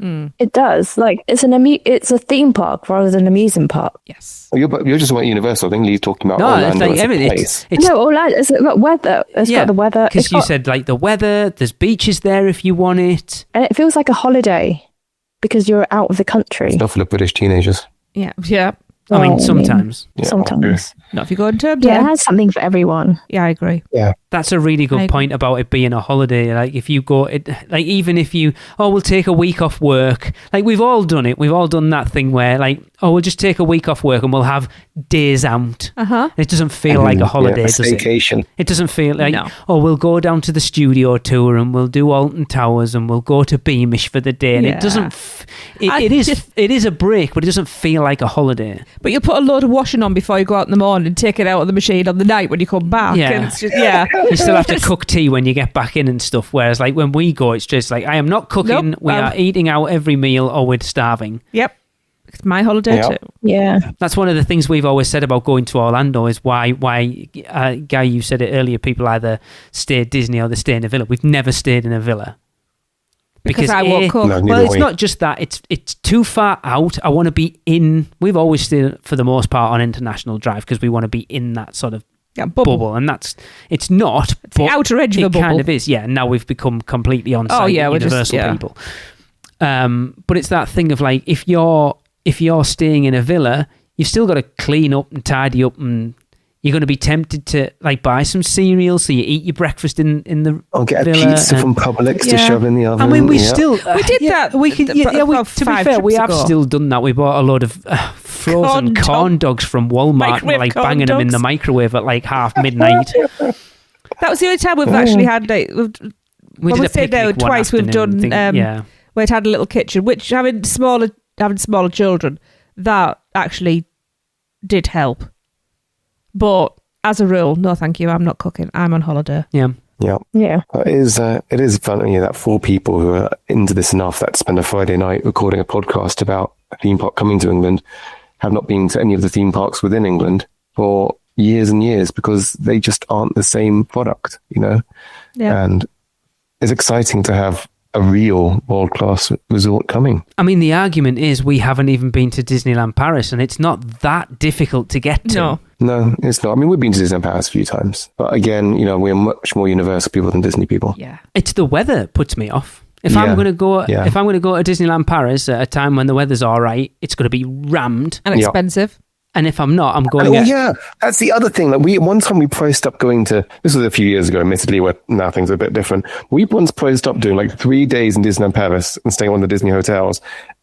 It does. Like it's it's a theme park rather than an amusement park. Yes. You're just about Universal. I think Lee's talking about No, Orlando it's like as a everything. place. It's No, Orlando. It's got weather. It's got the weather. Because It's you got- said like the weather. There's beaches there if you want it. and it feels like a holiday because you're out of the country. It's not full of British teenagers. Yeah. Yeah. I mean, Well, sometimes. Yeah, sometimes. Not if you go on term Yeah, it time. has something for everyone. Yeah, I agree. That's a really I good agree. point about it being a holiday. Like if you go, like even if you, we'll take a week off work. Like we've all done it. We've all done that thing where like, we'll just take a week off work and we'll have days out. Uh-huh. It doesn't feel like a holiday, a does it? staycation. It doesn't feel like, No. we'll go down to the studio tour and we'll do Alton Towers and we'll go to Beamish for the day. And Yeah. it doesn't, I it is just- it is a break, but it doesn't feel like a holiday. But you put a load of washing on before you go out in the morning and take it out of the machine on the night when you come back. Yeah. And it's just, yeah. You still have to cook tea when you get back in and stuff. Whereas like when we go, it's just like, I am not cooking. Nope. We are eating out every meal or we're starving. Yep. It's my holiday Yeah. too. Yeah. That's one of the things we've always said about going to Orlando is why Guy, you said it earlier, people either stay at Disney or they stay in a villa. We've never stayed in a villa. Because I won't cook. No, neither Well, it's we. not just that. It's too far out. I want to be in. We've always stayed, for the most part, on International Drive because we want to be in that sort of Yeah, bubble. And it's not. It's the but outer edge of it a bubble. kind of is. Yeah. Now we've become completely on site. Oh, yeah, we're just- Universal yeah. people. But it's that thing of like if you're staying in a villa, you've still got to clean up and tidy up, and you're going to be tempted to like buy some cereal, so you eat your breakfast in the I'll get a villa pizza and- from Publix to Yeah. shove in the oven. I mean, we yeah. still We did that We could, yeah, we, about to be 5 fair, we trips have ago. still done that. We bought a load of frozen corn dogs from Walmart, and Microwave like corn banging them in the dogs. microwave at like half midnight. That was the only time we've actually had like We When did we a stayed there picnic one twice, we've afternoon, done, yeah. where it had a little kitchen, which having smaller children, that actually did help. But as a rule, no, thank you. I'm not cooking. I'm on holiday. Yeah. Yeah. Yeah. It is funny that 4 people who are into this enough that spend a Friday night recording a podcast about a theme park coming to England have not been to any of the theme parks within England for years and years because they just aren't the same product, you know? Yeah. And it's exciting to have a real world-class resort coming. I mean, the argument is we haven't even been to Disneyland Paris, and it's not that difficult to get to. No. No, it's not. I mean, we've been to Disneyland Paris a few times, but again, you know, we're much more Universal people than Disney people. Yeah. It's the weather that puts me off. If I'm Yeah. going to go, Yeah. if I'm going to go to Disneyland Paris at a time when the weather's all right, it's going to be rammed. And Yeah. expensive. And if I'm not, I'm going. Oh, at, yeah, that's the other thing. Like one time we priced up going to, this was a few years ago, admittedly, where now things are a bit different. We once priced up doing like 3 days in Disneyland Paris and staying on the Disney hotels.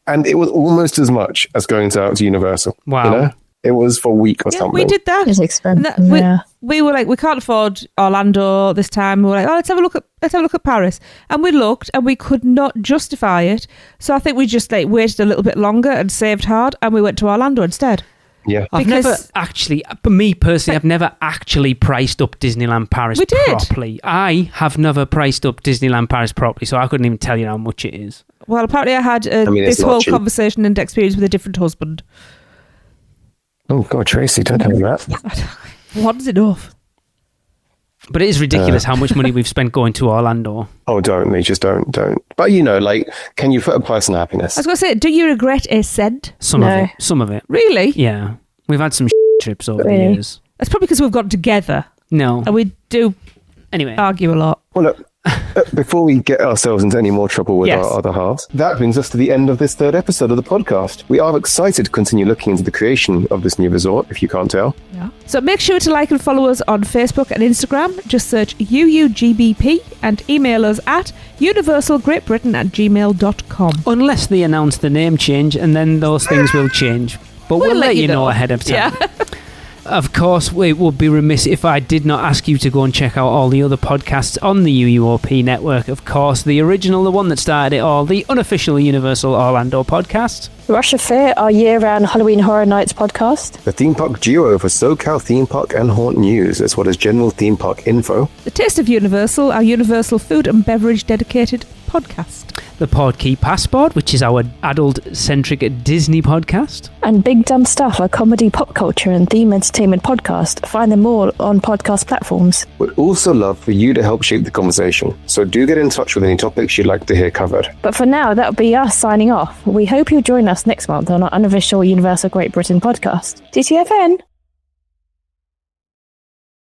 And it was almost as much as going to Universal. Wow. You know? It was for a week or Yeah, something. we did that. It's And expensive. that- Yeah. we were like, we can't afford Orlando this time. We were like, let's have a look at Paris. And we looked and we could not justify it. So I think we just like waited a little bit longer and saved hard and we went to Orlando instead. Yeah. I've Because- never actually, for me personally, I've never actually priced up Disneyland Paris We did. properly. I have never priced up Disneyland Paris properly, so I couldn't even tell you how much it is. Well, apparently I had mean, it's this not whole cheap. conversation and experience with a different husband. Oh, God, Tracy, don't tell me that. One's enough. But it is ridiculous how much money we've spent going to Orlando. Oh, don't. They just don't. But, can you put a price on happiness? I was going to say, do you regret a cent? Some of it. Really? Yeah. We've had some trips over the years. That's probably because we've got together. No. And we do argue a lot. Well, look, before we get ourselves into any more trouble with our other halves, that brings us to the end of this third episode of the podcast. We are excited to continue looking into the creation of this new resort, if you can't tell. Yeah. So make sure to like and follow us on Facebook and Instagram. Just search UUGBP and email us at universalgreatbritain@gmail.com. Unless they announce the name change, and then those things will change. But we'll let you know ahead of time. Yeah. Of course, it would be remiss if I did not ask you to go and check out all the other podcasts on the UUOP network. Of course, the original, the one that started it all, the unofficial Universal Orlando podcast. Rush of Fear, our year-round Halloween Horror Nights podcast. The Theme Park Duo for SoCal Theme Park and Haunt News, as well as general theme park info. The Taste of Universal, our Universal food and beverage dedicated podcast. The Podkey Passport, which is our adult-centric Disney podcast. And Big Dumb Stuff, our comedy, pop culture and theme entertainment podcast. Find them all on podcast platforms. We'd also love for you to help shape the conversation, so do get in touch with any topics you'd like to hear covered. But for now, that'll be us signing off. We hope you'll join us next month on our unofficial Universal Great Britain podcast. TTFN!